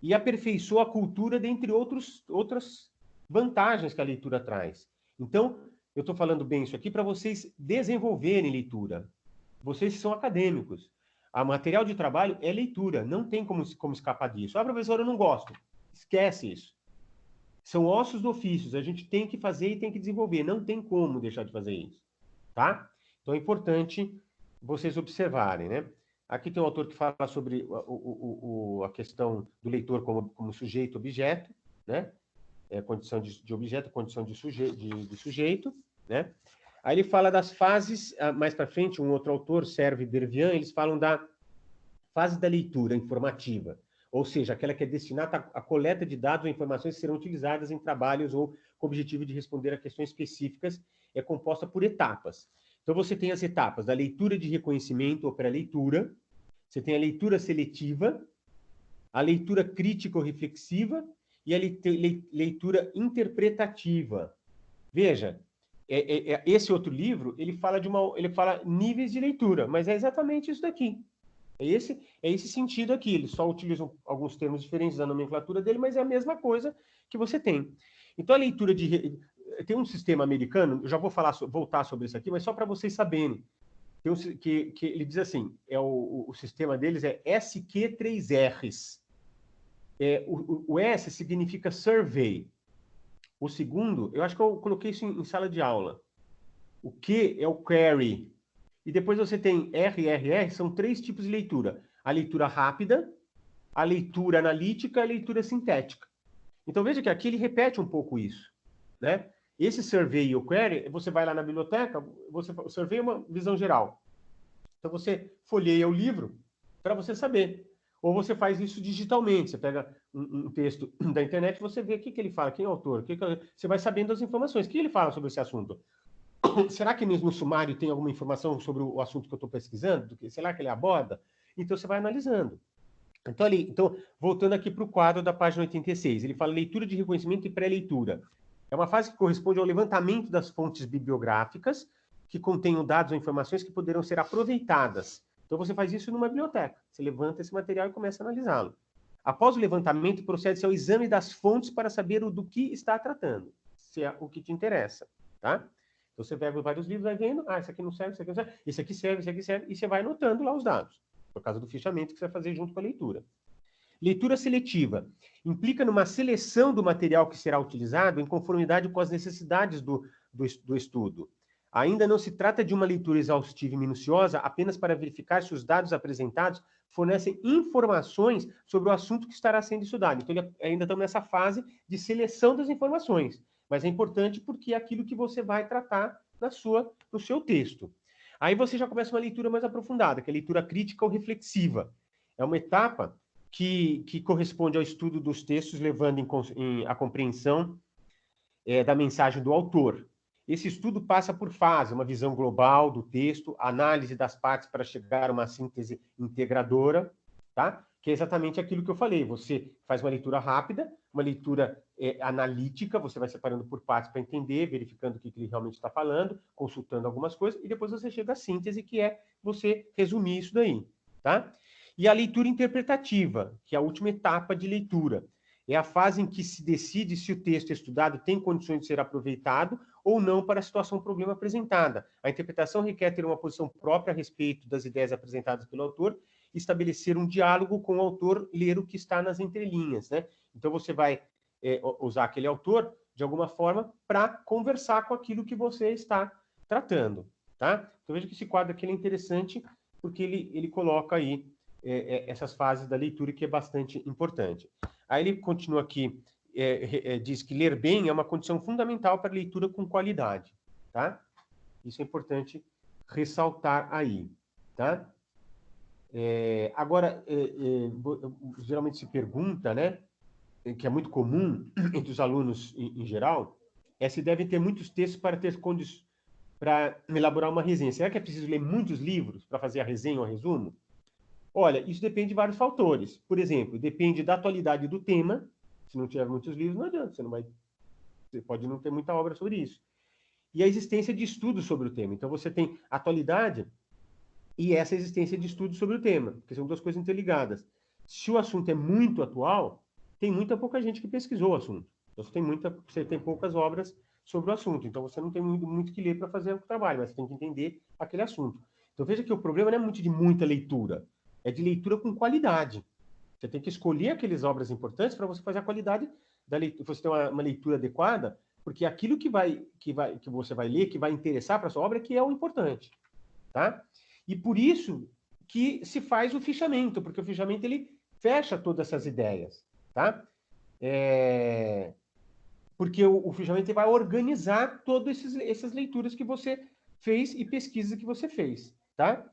[SPEAKER 1] E aperfeiçoa a cultura, dentre outras vantagens que a leitura traz. Então, eu estou falando bem isso aqui para vocês desenvolverem leitura. Vocês são acadêmicos. A material de trabalho é leitura, não tem como escapar disso. Professor, eu não gosto. Esquece isso. São ossos do ofício, a gente tem que fazer e tem que desenvolver, não tem como deixar de fazer isso, tá? Então é importante vocês observarem, né? Aqui tem um autor que fala sobre a questão do leitor como sujeito-objeto, né? Condição de objeto, condição de sujeito, né? Aí ele fala das fases, mais para frente, um outro autor, Serve e Dervian, eles falam da fase da leitura informativa, ou seja, aquela que é destinada à coleta de dados ou informações que serão utilizadas em trabalhos ou com o objetivo de responder a questões específicas, é composta por etapas. Então, você tem as etapas da leitura de reconhecimento ou pré-leitura, você tem a leitura seletiva, a leitura crítica ou reflexiva e a leitura interpretativa. Veja, esse outro livro, ele fala níveis de leitura, mas é exatamente isso daqui. É esse sentido aqui. Eles só utilizam alguns termos diferentes da nomenclatura dele, mas é a mesma coisa que você tem. Então, a leitura tem um sistema americano, eu já vou voltar sobre isso aqui, mas só para vocês saberem. Que ele diz assim, o sistema deles é SQ3Rs. O S significa survey. O segundo, eu acho que eu coloquei isso em sala de aula. O Q é o query. E depois você tem RRR, são 3 tipos de leitura. A leitura rápida, a leitura analítica e a leitura sintética. Então veja que aqui ele repete um pouco isso, né? Esse survey e o query, você vai lá na biblioteca, o survey é uma visão geral. Então você folheia o livro para você saber. Ou você faz isso digitalmente, você pega um texto da internet e você vê o que ele fala, quem é o autor, você vai sabendo as informações. O que ele fala sobre esse assunto? Será que no sumário tem alguma informação sobre o assunto que eu estou pesquisando? Será que ele aborda? Então, você vai analisando. Então voltando aqui para o quadro da página 86, ele fala leitura de reconhecimento e pré-leitura. É uma fase que corresponde ao levantamento das fontes bibliográficas que contenham dados ou informações que poderão ser aproveitadas. Então, você faz isso numa biblioteca. Você levanta esse material e começa a analisá-lo. Após o levantamento, procede-se ao exame das fontes para saber do que está tratando, se é o que te interessa, tá? Então, você pega vários livros, vai vendo, esse aqui não serve, esse aqui não serve, esse aqui serve, esse aqui serve, e você vai anotando lá os dados, por causa do fichamento que você vai fazer junto com a leitura. Leitura seletiva. Implica numa seleção do material que será utilizado em conformidade com as necessidades do estudo. Ainda não se trata de uma leitura exaustiva e minuciosa apenas para verificar se os dados apresentados fornecem informações sobre o assunto que estará sendo estudado. Então, ainda estamos nessa fase de seleção das informações. Mas é importante porque é aquilo que você vai tratar no seu texto. Aí você já começa uma leitura mais aprofundada, que é a leitura crítica ou reflexiva. É uma etapa que corresponde ao estudo dos textos, levando a compreensão da mensagem do autor. Esse estudo passa por fase, uma visão global do texto, análise das partes para chegar a uma síntese integradora, tá? Que é exatamente aquilo que eu falei. Você faz uma leitura rápida, uma leitura analítica, você vai separando por partes para entender, verificando o que ele realmente está falando, consultando algumas coisas, e depois você chega à síntese, que é você resumir isso daí, tá? E a leitura interpretativa, que é a última etapa de leitura. É a fase em que se decide se o texto estudado tem condições de ser aproveitado ou não para a situação problema apresentada. A interpretação requer ter uma posição própria a respeito das ideias apresentadas pelo autor, estabelecer um diálogo com o autor, ler o que está nas entrelinhas, né? Então você vai usar aquele autor, de alguma forma, para conversar com aquilo que você está tratando, tá? Então veja que esse quadro aqui é interessante, porque ele coloca aí essas fases da leitura, que é bastante importante. Aí ele continua aqui, diz que ler bem é uma condição fundamental para a leitura com qualidade, tá? Isso é importante ressaltar aí, tá? Agora, geralmente se pergunta, né, que é muito comum entre os alunos em geral, se devem ter muitos textos para ter condições para elaborar uma resenha. Será que é preciso ler muitos livros para fazer a resenha ou resumo? Olha, isso depende de vários fatores. Por exemplo, depende da atualidade do tema. Se não tiver muitos livros, não adianta. Você pode não ter muita obra sobre isso. E a existência de estudos sobre o tema. Então, você tem atualidade e essa existência de estudos sobre o tema, porque são duas coisas interligadas. Se o assunto é muito atual, tem muita pouca gente que pesquisou o assunto. Então, você tem poucas obras sobre o assunto. Então, você não tem muito que ler para fazer o trabalho, mas você tem que entender aquele assunto. Então, veja que o problema não é muito de muita leitura, é de leitura com qualidade. Você tem que escolher aquelas obras importantes para você fazer a qualidade da leitura, você ter uma leitura adequada, porque aquilo que você vai ler, que vai interessar para a sua obra, é que é o importante, tá? E por isso que se faz o fichamento, porque o fichamento ele fecha todas essas ideias, tá? Porque o fichamento vai organizar todas essas leituras que você fez e pesquisas que você fez, tá?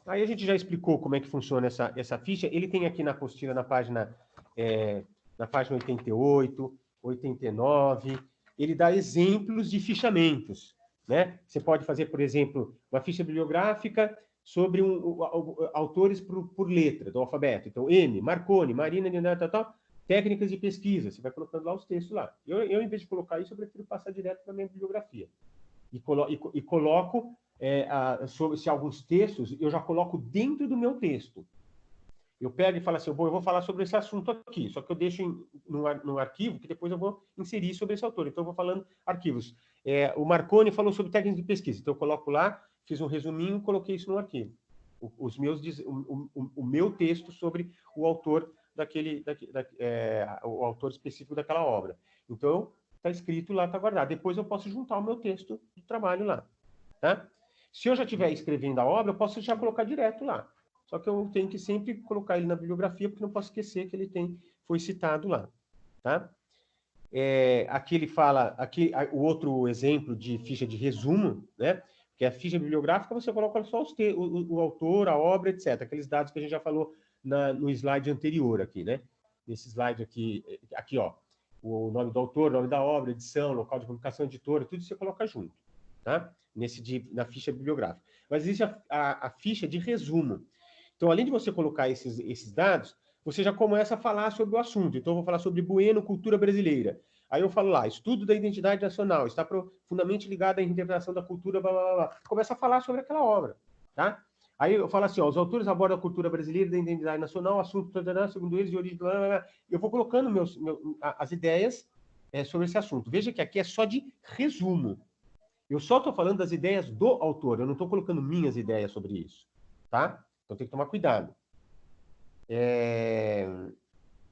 [SPEAKER 1] Aí a gente já explicou como é que funciona essa ficha. Ele tem aqui na apostila, na página 88, 89, ele dá exemplos de fichamentos, né? Você pode fazer, por exemplo, uma ficha bibliográfica sobre autores por letra do alfabeto. Então, M, Marconi, Marina, tal, técnicas de pesquisa. Você vai colocando lá os textos lá. Eu em vez de colocar isso, eu prefiro passar direto para a minha bibliografia. E coloco, se alguns textos, eu já coloco dentro do meu texto. Eu pego e falo assim, bom, eu vou falar sobre esse assunto aqui, só que eu deixo no arquivo, que depois eu vou inserir sobre esse autor. Então, eu vou falando arquivos. O Marconi falou sobre técnicas de pesquisa, então eu coloco lá, fiz um resuminho, coloquei isso no arquivo. O meu texto sobre o autor o autor específico daquela obra. Então, está escrito lá, está guardado. Depois eu posso juntar o meu texto de trabalho lá, tá? Se eu já estiver escrevendo a obra, eu posso já colocar direto lá. Só que eu tenho que sempre colocar ele na bibliografia, porque não posso esquecer que ele foi citado lá, tá? Aqui ele fala, o outro exemplo de ficha de resumo, né? Que é a ficha bibliográfica, você coloca só o autor, a obra, etc. Aqueles dados que a gente já falou no slide anterior aqui, né? Nesse slide aqui, ó, o nome do autor, o nome da obra, edição, local de publicação, editora, tudo isso você coloca junto, tá? Na ficha bibliográfica. Mas existe a ficha de resumo. Então, além de você colocar esses dados, você já começa a falar sobre o assunto. Então, eu vou falar sobre Bueno, cultura brasileira. Aí eu falo lá, estudo da identidade nacional, está profundamente ligado à interpretação da cultura, blá, blá, blá. Começa a falar sobre aquela obra, tá? Aí eu falo assim, ó, os autores abordam a cultura brasileira, da identidade nacional, assunto, segundo eles, de origem, blá, blá, blá. Eu vou colocando as ideias sobre esse assunto. Veja que aqui é só de resumo. Eu só estou falando das ideias do autor, eu não estou colocando minhas ideias sobre isso, tá? Então tem que tomar cuidado.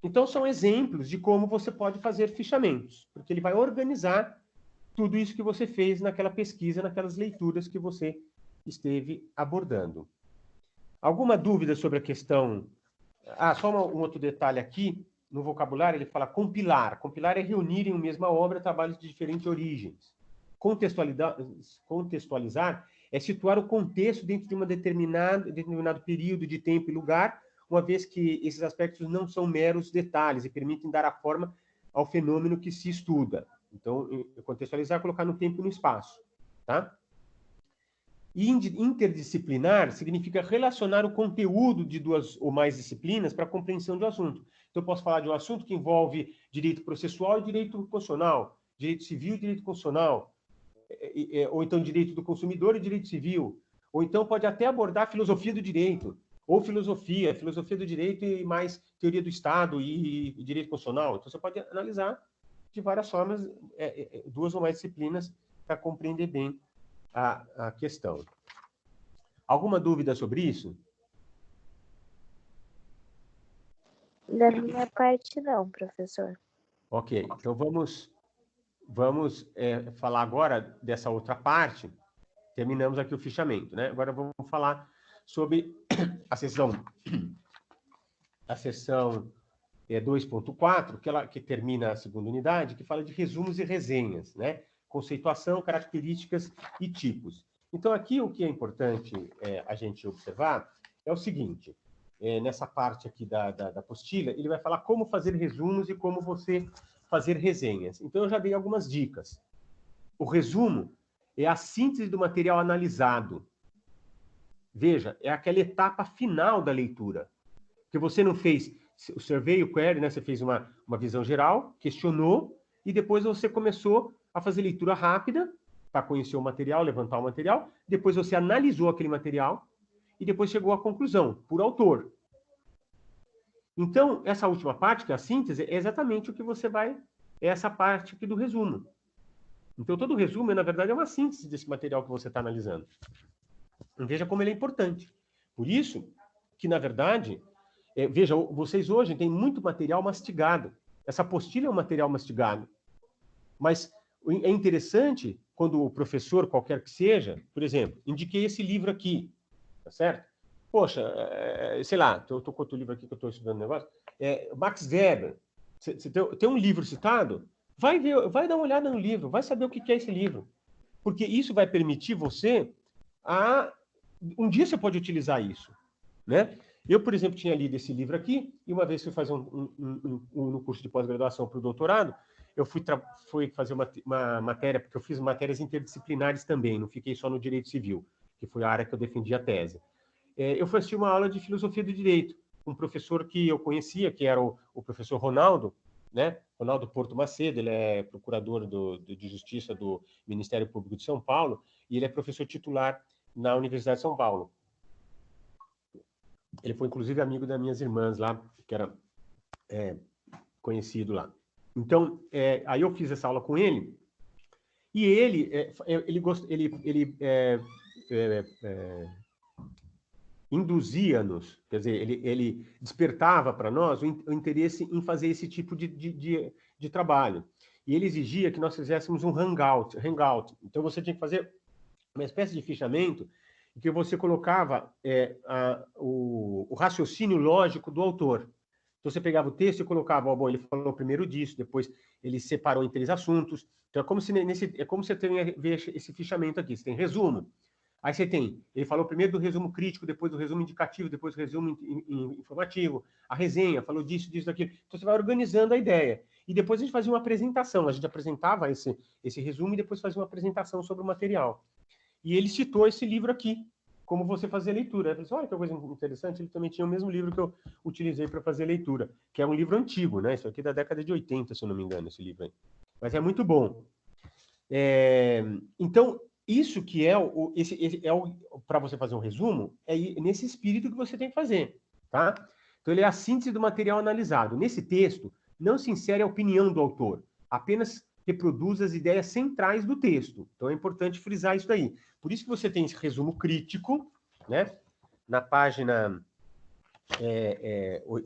[SPEAKER 1] Então são exemplos de como você pode fazer fichamentos, porque ele vai organizar tudo isso que você fez naquela pesquisa, naquelas leituras que você esteve abordando. Alguma dúvida sobre a questão? Só um outro detalhe aqui, no vocabulário ele fala compilar. Compilar é reunir em uma mesma obra trabalhos de diferentes origens, Contextualizar é situar o contexto dentro de determinado período de tempo e lugar, uma vez que esses aspectos não são meros detalhes e permitem dar a forma ao fenômeno que se estuda. Então, contextualizar é colocar no tempo e no espaço, tá? E interdisciplinar significa relacionar o conteúdo de duas ou mais disciplinas para a compreensão do assunto. Então, eu posso falar de um assunto que envolve direito processual e direito constitucional, direito civil e direito constitucional, ou então direito do consumidor e direito civil, ou então pode até abordar filosofia do direito, ou filosofia do direito e mais teoria do Estado e direito constitucional. Então, você pode analisar de várias formas, duas ou mais disciplinas, para compreender bem a questão. Alguma dúvida sobre isso?
[SPEAKER 2] Da minha parte, não, professor.
[SPEAKER 1] Ok, então vamos falar agora dessa outra parte. Terminamos aqui o fichamento, né? Agora vamos falar sobre a seção 2.4, que termina a segunda unidade, que fala de resumos e resenhas, né? Conceituação, características e tipos. Então, aqui o que é importante a gente observar é o seguinte, nessa parte aqui da apostila, ele vai falar como fazer resumos e como você fazer resenhas. Então, eu já dei algumas dicas. O resumo é a síntese do material analisado. Veja, é aquela etapa final da leitura. Que você não fez o survey, o query, né? Você fez uma visão geral, questionou, e depois você começou a fazer leitura rápida para conhecer o material, levantar o material. Depois você analisou aquele material e depois chegou à conclusão, por autor. Então, essa última parte, que é a síntese, é exatamente o que você vai... É essa parte aqui do resumo. Então, todo resumo, na verdade, é uma síntese desse material que você está analisando. Veja como ele é importante. Por isso que, na verdade, veja, vocês hoje têm muito material mastigado. Essa apostila é um material mastigado. Mas é interessante quando o professor, qualquer que seja, por exemplo, indiquei esse livro aqui, tá certo? Poxa, sei lá, eu estou com outro livro aqui que eu estou estudando um negócio. Max Weber, você tem um livro citado? Vai dar uma olhada no livro, vai saber o que é esse livro. Porque isso vai permitir você um dia você pode utilizar isso, né? Eu, por exemplo, tinha lido esse livro aqui, e uma vez fui fazer no curso de pós-graduação para o doutorado, eu fui fazer uma matéria, porque eu fiz matérias interdisciplinares também, não fiquei só no direito civil, que foi a área que eu defendi a tese. Eu fui assistir uma aula de filosofia do direito, com um professor que eu conhecia, que era o professor Ronaldo, né? Ronaldo Porto Macedo, ele é procurador de Justiça do Ministério Público de São Paulo, e ele é professor titular na Universidade de São Paulo. Ele foi, inclusive, amigo das minhas irmãs lá, que era conhecido lá. Então, aí eu fiz essa aula com ele, e ele induzia-nos, quer dizer, ele despertava para nós o interesse em fazer esse tipo de trabalho. E ele exigia que nós fizéssemos um hangout. Então, você tinha que fazer uma espécie de fichamento em que você colocava o raciocínio lógico do autor. Então, você pegava o texto e colocava, bom, ele falou primeiro disso, depois ele separou em 3 assuntos. Então, é como se você ver esse fichamento aqui. Você tem resumo. Aí você tem, ele falou primeiro do resumo crítico, depois do resumo indicativo, depois do resumo informativo, a resenha, falou disso, daquilo. Então, você vai organizando a ideia. E depois a gente fazia uma apresentação. A gente apresentava esse resumo e depois fazia uma apresentação sobre o material. E ele citou esse livro aqui, como você fazer leitura. Eu falei assim, olha que coisa interessante, ele também tinha o mesmo livro que eu utilizei para fazer leitura, que é um livro antigo, né? Isso aqui é da década de 80, se eu não me engano, esse livro aí. Mas é muito bom. Então, isso que para você fazer um resumo, é nesse espírito que você tem que fazer, tá? Então, ele é a síntese do material analisado. Nesse texto, não se insere a opinião do autor, apenas reproduz as ideias centrais do texto. Então, é importante frisar isso daí. Por isso que você tem esse resumo crítico, né? Na página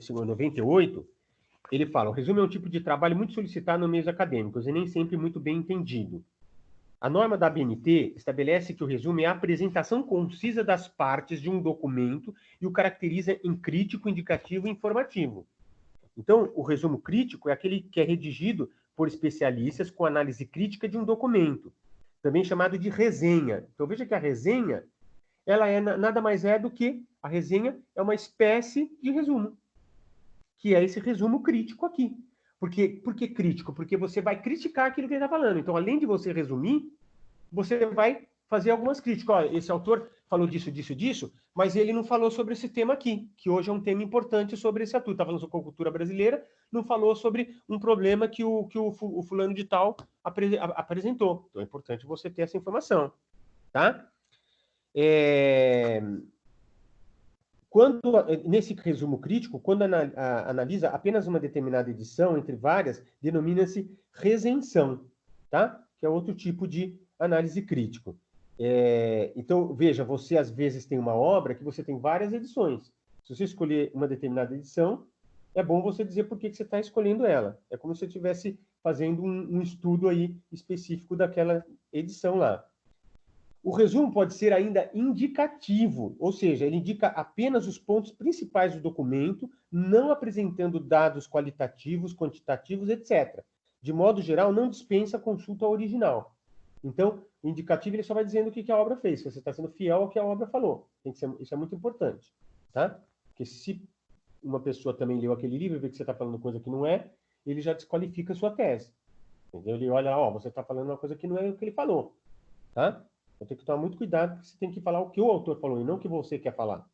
[SPEAKER 1] 98, ele fala, o resumo é um tipo de trabalho muito solicitado no meio acadêmico e nem sempre muito bem entendido. A norma da ABNT estabelece que o resumo é a apresentação concisa das partes de um documento e o caracteriza em crítico, indicativo e informativo. Então, o resumo crítico é aquele que é redigido por especialistas com análise crítica de um documento. também chamado de resenha. Então, veja que a resenha, ela nada mais é do que, a resenha é uma espécie de resumo, que é esse resumo crítico aqui. Por que crítico? Porque você vai criticar aquilo que ele está falando. Então, além de você resumir, você vai fazer algumas críticas. Olha, esse autor falou disso, disso, disso, mas ele não falou sobre esse tema aqui, que hoje é um tema importante sobre esse assunto. Está falando sobre a cultura brasileira, não falou sobre um problema que o fulano de tal apresentou. Então, é importante você ter essa informação. Tá? Nesse resumo crítico, quando analisa apenas uma determinada edição, entre várias, denomina-se recensião, tá? Que é outro tipo de análise crítico. Então, veja, você às vezes tem uma obra que você tem várias edições. Se você escolher uma determinada edição, é bom você dizer por que você está escolhendo ela. É como se você estivesse fazendo um estudo aí específico daquela edição lá. O resumo pode ser ainda indicativo, ou seja, ele indica apenas os pontos principais do documento, não apresentando dados qualitativos, quantitativos, etc. De modo geral, não dispensa a consulta ao original. Então, o indicativo ele só vai dizendo o que a obra fez, se você está sendo fiel ao que a obra falou. Isso é muito importante, tá? Porque se uma pessoa também leu aquele livro e vê que você está falando coisa que não é, ele já desqualifica a sua tese. Entendeu? Ele olha, você está falando uma coisa que não é o que ele falou, tá? Então tem que tomar muito cuidado, porque você tem que falar o que o autor falou e não o que você quer falar.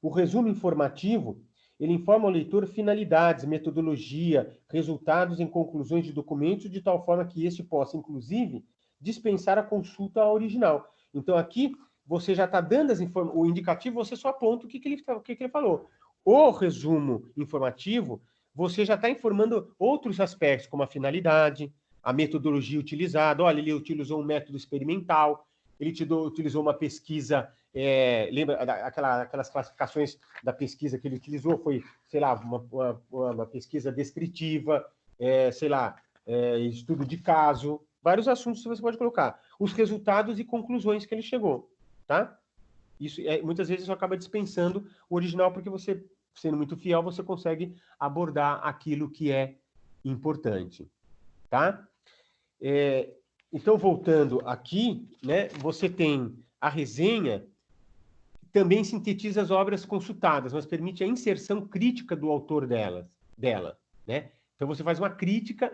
[SPEAKER 1] O resumo informativo, ele informa ao leitor finalidades, metodologia, resultados e conclusões de documentos, de tal forma que este possa, inclusive, dispensar a consulta ao original. Então, aqui, você já está dando o indicativo, você só aponta o que ele falou. O resumo informativo, você já está informando outros aspectos, como a finalidade, a metodologia utilizada. Olha, ele utilizou um método experimental, ele utilizou uma pesquisa, lembra aquelas classificações da pesquisa que ele utilizou? Foi, sei lá, uma pesquisa descritiva, estudo de caso, vários assuntos que você pode colocar. Os resultados e conclusões que ele chegou, tá? Isso, muitas vezes isso acaba dispensando o original, porque você, sendo muito fiel, você consegue abordar aquilo que é importante, tá? Então, voltando aqui, né, você tem a resenha, também sintetiza as obras consultadas, mas permite a inserção crítica do autor dela, né? Então, você faz uma crítica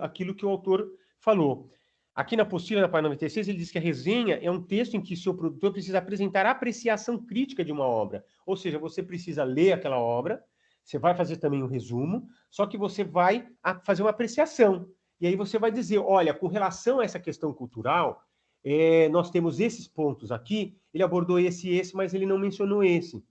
[SPEAKER 1] àquilo que o autor falou. Aqui na apostila, na página 96, ele diz que a resenha é um texto em que o seu produtor precisa apresentar a apreciação crítica de uma obra. Ou seja, você precisa ler aquela obra, você vai fazer também um resumo, só que você vai fazer uma apreciação. E aí você vai dizer, olha, com relação a essa questão cultural, nós temos esses pontos aqui, ele abordou esse e esse, mas ele não mencionou esse.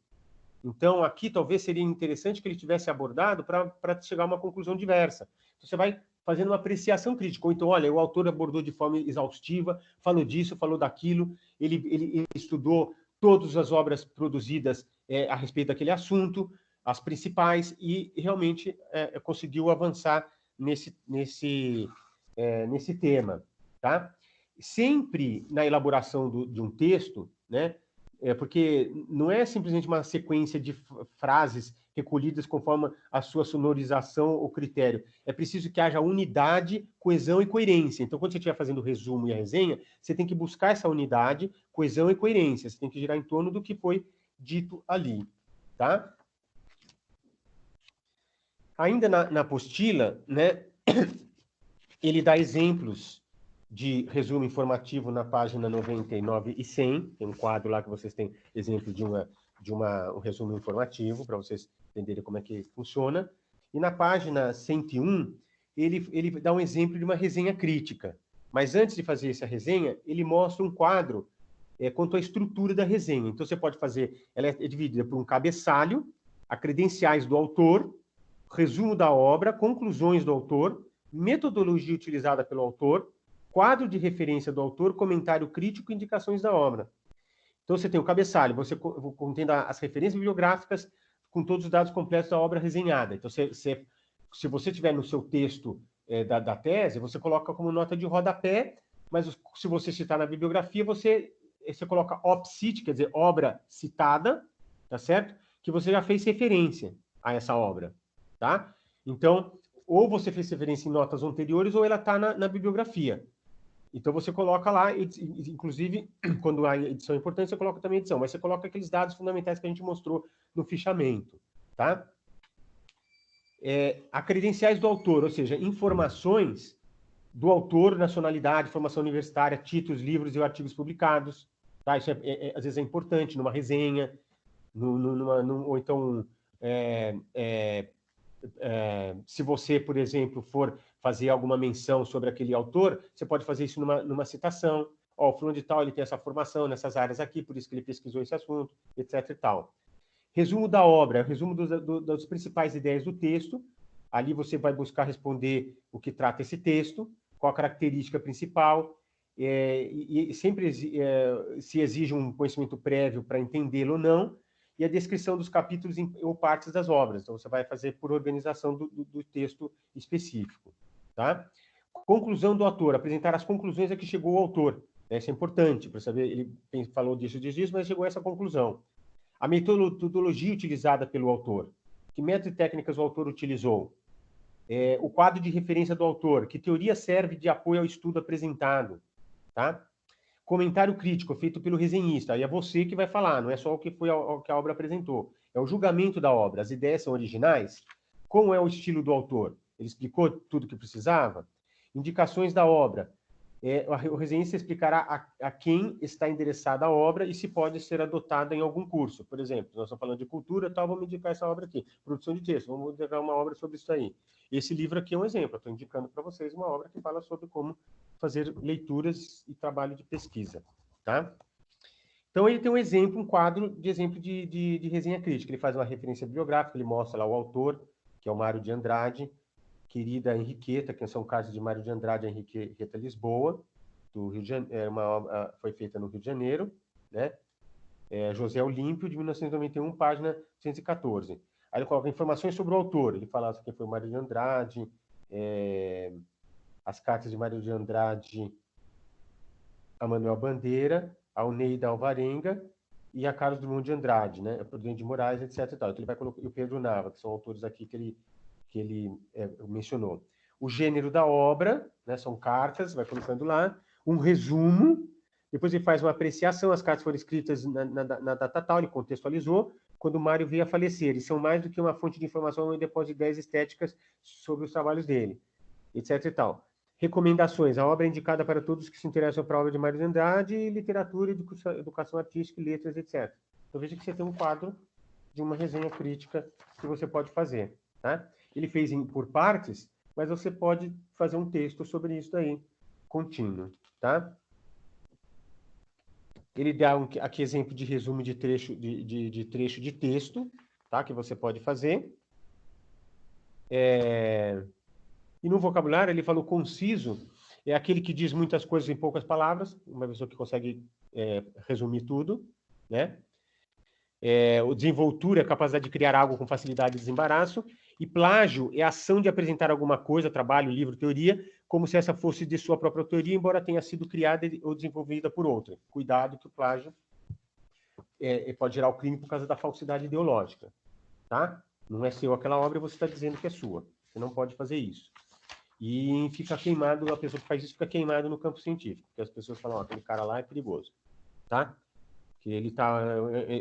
[SPEAKER 1] Então, aqui talvez seria interessante que ele tivesse abordado para chegar a uma conclusão diversa. Então, você vai fazendo uma apreciação crítica. Ou então, olha, o autor abordou de forma exaustiva, falou disso, falou daquilo, ele estudou todas as obras produzidas a respeito daquele assunto, as principais, e realmente conseguiu avançar nesse tema, tá? Sempre na elaboração de um texto, né? Porque não é simplesmente uma sequência de frases recolhidas conforme a sua sonorização ou critério. É preciso que haja unidade, coesão e coerência. Então, quando você estiver fazendo o resumo e a resenha, você tem que buscar essa unidade, coesão e coerência. Você tem que girar em torno do que foi dito ali, tá? Ainda na apostila, né, ele dá exemplos de resumo informativo na página 99 e 100. Tem um quadro lá que vocês têm exemplo de um resumo informativo, para vocês entenderem como é que funciona. E na página 101, ele dá um exemplo de uma resenha crítica. Mas antes de fazer essa resenha, ele mostra um quadro quanto à estrutura da resenha. Então, você pode fazer... Ela é dividida por um cabeçalho, a credenciais do autor, resumo da obra, conclusões do autor, metodologia utilizada pelo autor, quadro de referência do autor, comentário crítico e indicações da obra. Então, você tem o cabeçalho, você contendo as referências bibliográficas com todos os dados completos da obra resenhada. Então, se você tiver no seu texto da tese, você coloca como nota de rodapé, mas se você citar na bibliografia, você coloca op-cite, quer dizer, obra citada, tá certo? Que você já fez referência a essa obra, tá? Então, ou você fez referência em notas anteriores, ou ela está na bibliografia. Então, você coloca lá, inclusive, quando a edição é importante, você coloca também a edição, mas você coloca aqueles dados fundamentais que a gente mostrou no fichamento, tá? A credenciais do autor, ou seja, informações do autor, nacionalidade, formação universitária, títulos, livros e artigos publicados, tá? Isso às vezes é importante numa resenha, ou então, se você, por exemplo, for fazer alguma menção sobre aquele autor, você pode fazer isso numa citação. Ó, o fulano de tal, ele tem essa formação nessas áreas aqui, por isso que ele pesquisou esse assunto, etc. e tal. Resumo da obra, resumo das principais ideias do texto. Ali você vai buscar responder o que trata esse texto, qual a característica principal, e sempre se exige um conhecimento prévio para entendê-lo ou não, e a descrição dos capítulos ou partes das obras. Então, você vai fazer por organização do texto específico. Tá? Conclusão do autor, apresentar as conclusões a que chegou o autor. Isso é importante, para saber, ele falou disso, mas chegou a essa conclusão. A metodologia utilizada pelo autor. Que métodos e técnicas o autor utilizou? O quadro de referência do autor. Que teoria serve de apoio ao estudo apresentado? Tá? Comentário crítico feito pelo resenhista. Aí é você que vai falar, não é só o que a obra apresentou. É o julgamento da obra. As ideias são originais? Como é o estilo do autor? Ele explicou tudo o que precisava? Indicações da obra. O resenhista explicará a quem está endereçada a obra e se pode ser adotada em algum curso. Por exemplo, nós estamos falando de cultura, tal, vamos indicar essa obra aqui. Produção de texto, vamos indicar uma obra sobre isso aí. Esse livro aqui é um exemplo. Eu estou indicando para vocês uma obra que fala sobre como fazer leituras e trabalho de pesquisa. Tá? Então, ele tem um exemplo, um quadro de exemplo de resenha crítica. Ele faz uma referência bibliográfica, ele mostra lá o autor, que é o Mário de Andrade, Querida Henriqueta, que são casos de Mário de Andrade e Henriqueta Lisboa, do Rio de Janeiro, foi feita no Rio de Janeiro, né? José Olímpio, de 1991, página 114. Aí ele coloca informações sobre o autor, ele fala quem foi Mário de Andrade, as cartas de Mário de Andrade a Manuel Bandeira, a Oneida Alvarenga e a Carlos Drummond de Andrade, né? A Prudente de Moraes, etc. E tal. Então, ele vai colocar, e o Pedro Nava, que são autores aqui que ele mencionou. O gênero da obra, né, são cartas, vai colocando lá, um resumo, depois ele faz uma apreciação, as cartas foram escritas na data tal, ele contextualizou, quando o Mário veio a falecer, e são mais do que uma fonte de informação e depósito de ideias estéticas sobre os trabalhos dele, etc. e tal. Recomendações, a obra é indicada para todos que se interessam pela obra de Mário de Andrade, literatura, educação artística, letras, etc. Então veja que você tem um quadro de uma resenha crítica que você pode fazer, tá? Ele fez por partes, mas você pode fazer um texto sobre isso aí, contínuo, tá? Ele dá aqui exemplo de resumo de trecho trecho de texto, tá? Que você pode fazer. E no vocabulário, ele falou conciso, é aquele que diz muitas coisas em poucas palavras, uma pessoa que consegue resumir tudo, né? O desenvoltura é a capacidade de criar algo com facilidade e desembaraço, e plágio é a ação de apresentar alguma coisa, trabalho, livro, teoria, como se essa fosse de sua própria autoria, embora tenha sido criada ou desenvolvida por outra. Cuidado que o plágio pode gerar o crime por causa da falsidade ideológica, tá? Não é seu aquela obra e você está dizendo que é sua. Você não pode fazer isso. E fica queimado, a pessoa que faz isso fica queimado no campo científico, porque as pessoas falam, aquele cara lá é perigoso, tá? Que ele tá,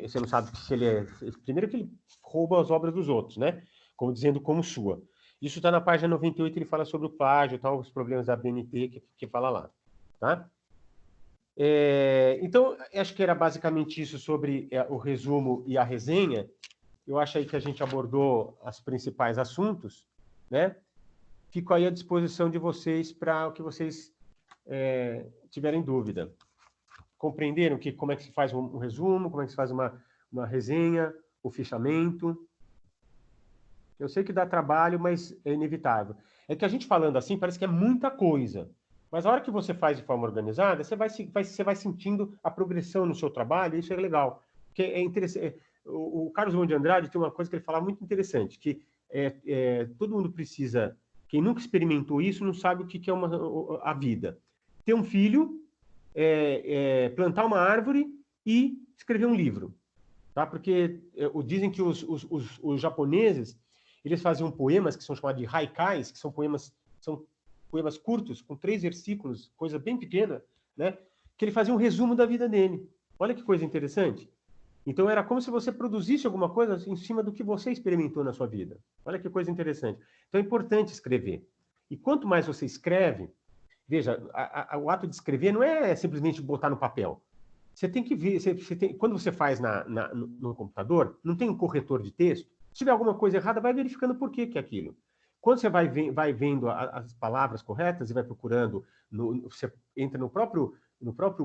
[SPEAKER 1] você não sabe se ele é... Primeiro que ele rouba as obras dos outros, né? Como dizendo como sua. Isso está na página 98, ele fala sobre o plágio, tal, os problemas da BNT que fala lá, tá? Então, acho que era basicamente isso sobre o resumo e a resenha. Eu acho aí que a gente abordou os principais assuntos, né? Fico aí à disposição de vocês para o que vocês tiverem dúvida. Compreenderam como é que se faz um resumo, como é que se faz uma resenha, o fichamento? Eu sei que dá trabalho, mas é inevitável. É que a gente falando assim parece que é muita coisa. Mas a hora que você faz de forma organizada, você vai sentindo a progressão no seu trabalho, e isso é legal. Porque é interessante. O Carlos Drummond de Andrade tem uma coisa que ele fala muito interessante, que todo mundo precisa... Quem nunca experimentou isso não sabe o que é a vida. Ter um filho, plantar uma árvore e escrever um livro. Tá? Porque dizem que os japoneses, eles faziam poemas que são chamados de haikais, que são poemas, são poemas curtos, com 3 versículos, coisa bem pequena, né? Que ele fazia um resumo da vida dele. Olha que coisa interessante. Então, era como se você produzisse alguma coisa em cima do que você experimentou na sua vida. Olha que coisa interessante. Então, é importante escrever. E quanto mais você escreve, veja, o ato de escrever não é simplesmente botar no papel. Você tem que ver, quando você faz no computador, não tem um corretor de texto. Se tiver alguma coisa errada, vai verificando por que é aquilo. Quando você vai vendo as palavras corretas e vai procurando, você entra no próprio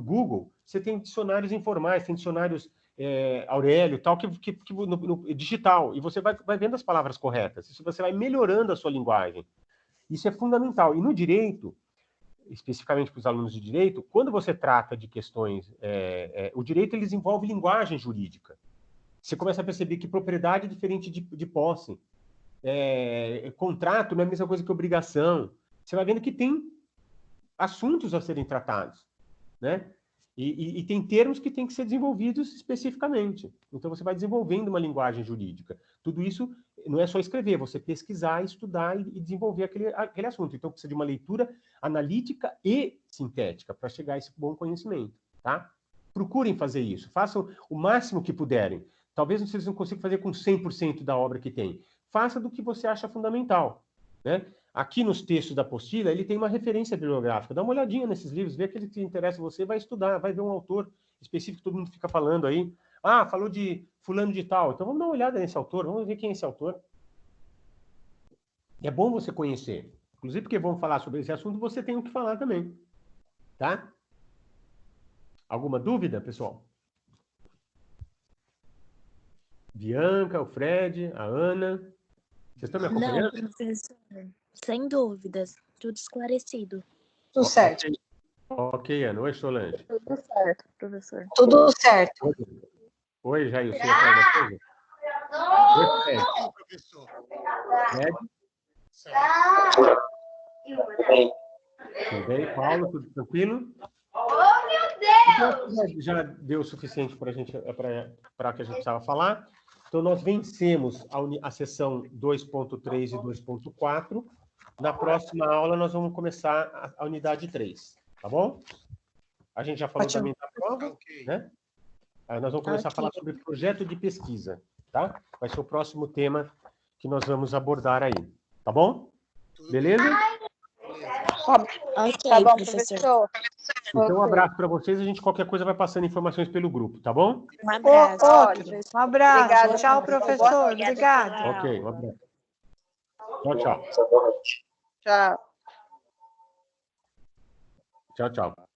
[SPEAKER 1] Google, você tem dicionários informais, tem dicionários Aurélio, tal, no digital, e você vai vendo as palavras corretas. Isso você vai melhorando a sua linguagem. Isso é fundamental. E no direito, especificamente para os alunos de direito, quando você trata de questões... o direito, ele desenvolve linguagem jurídica. Você começa a perceber que propriedade é diferente de posse. Contrato não é a mesma coisa que obrigação. Você vai vendo que tem assuntos a serem tratados, né? E tem termos que têm que ser desenvolvidos especificamente. Então, você vai desenvolvendo uma linguagem jurídica. Tudo isso não é só escrever, você pesquisar, estudar e desenvolver aquele assunto. Então, precisa de uma leitura analítica e sintética para chegar a esse bom conhecimento, tá? Procurem fazer isso. Façam o máximo que puderem. Talvez vocês não consigam fazer com 100% da obra que tem. Faça do que você acha fundamental, né? Aqui nos textos da apostila, ele tem uma referência bibliográfica. Dá uma olhadinha nesses livros, vê aquele que interessa a você, vai estudar, vai ver um autor específico que todo mundo fica falando aí. Ah, falou de fulano de tal. Então vamos dar uma olhada nesse autor, vamos ver quem é esse autor. É bom você conhecer. Inclusive porque vamos falar sobre esse assunto, você tem o que falar também. Tá? Alguma dúvida, pessoal? Bianca, o Fred, a Ana. Vocês estão me acompanhando?
[SPEAKER 2] Não, professor. Sem dúvidas. Tudo esclarecido.
[SPEAKER 4] Tudo certo.
[SPEAKER 1] Ok, Ana. Oi, Solange.
[SPEAKER 2] Tudo certo, professor.
[SPEAKER 4] Tudo certo.
[SPEAKER 1] Oi, Jair. Você quer alguma coisa? Oi, Fred.
[SPEAKER 7] Sim, professor.
[SPEAKER 1] Fred?
[SPEAKER 7] Certo.
[SPEAKER 1] Tudo bem? Paulo, tudo tranquilo? Então, já deu o suficiente para o que a gente precisava falar. Então, nós vencemos a sessão 2.3 e 2.4. Na próxima aula, nós vamos começar a unidade 3, tá bom? A gente já falou também da prova,
[SPEAKER 7] Ok.
[SPEAKER 1] né? Aí nós vamos começar a falar sobre projeto de pesquisa, tá? Vai ser o próximo tema que nós vamos abordar aí, tá bom?
[SPEAKER 7] Tudo
[SPEAKER 1] Beleza?
[SPEAKER 7] bem. Beleza.
[SPEAKER 2] Ok,
[SPEAKER 3] Tá bom,
[SPEAKER 2] professor.
[SPEAKER 3] professor?
[SPEAKER 1] Então, um abraço para vocês. A gente, qualquer coisa, vai passando informações pelo grupo, tá bom?
[SPEAKER 2] Um abraço.
[SPEAKER 4] Outro. Um abraço.
[SPEAKER 3] Obrigada,
[SPEAKER 4] Tchau,
[SPEAKER 3] professor.
[SPEAKER 4] professor. Obrigada.
[SPEAKER 1] Ok, um abraço. Tchau, tchau.
[SPEAKER 3] Tchau.
[SPEAKER 1] Tchau, tchau.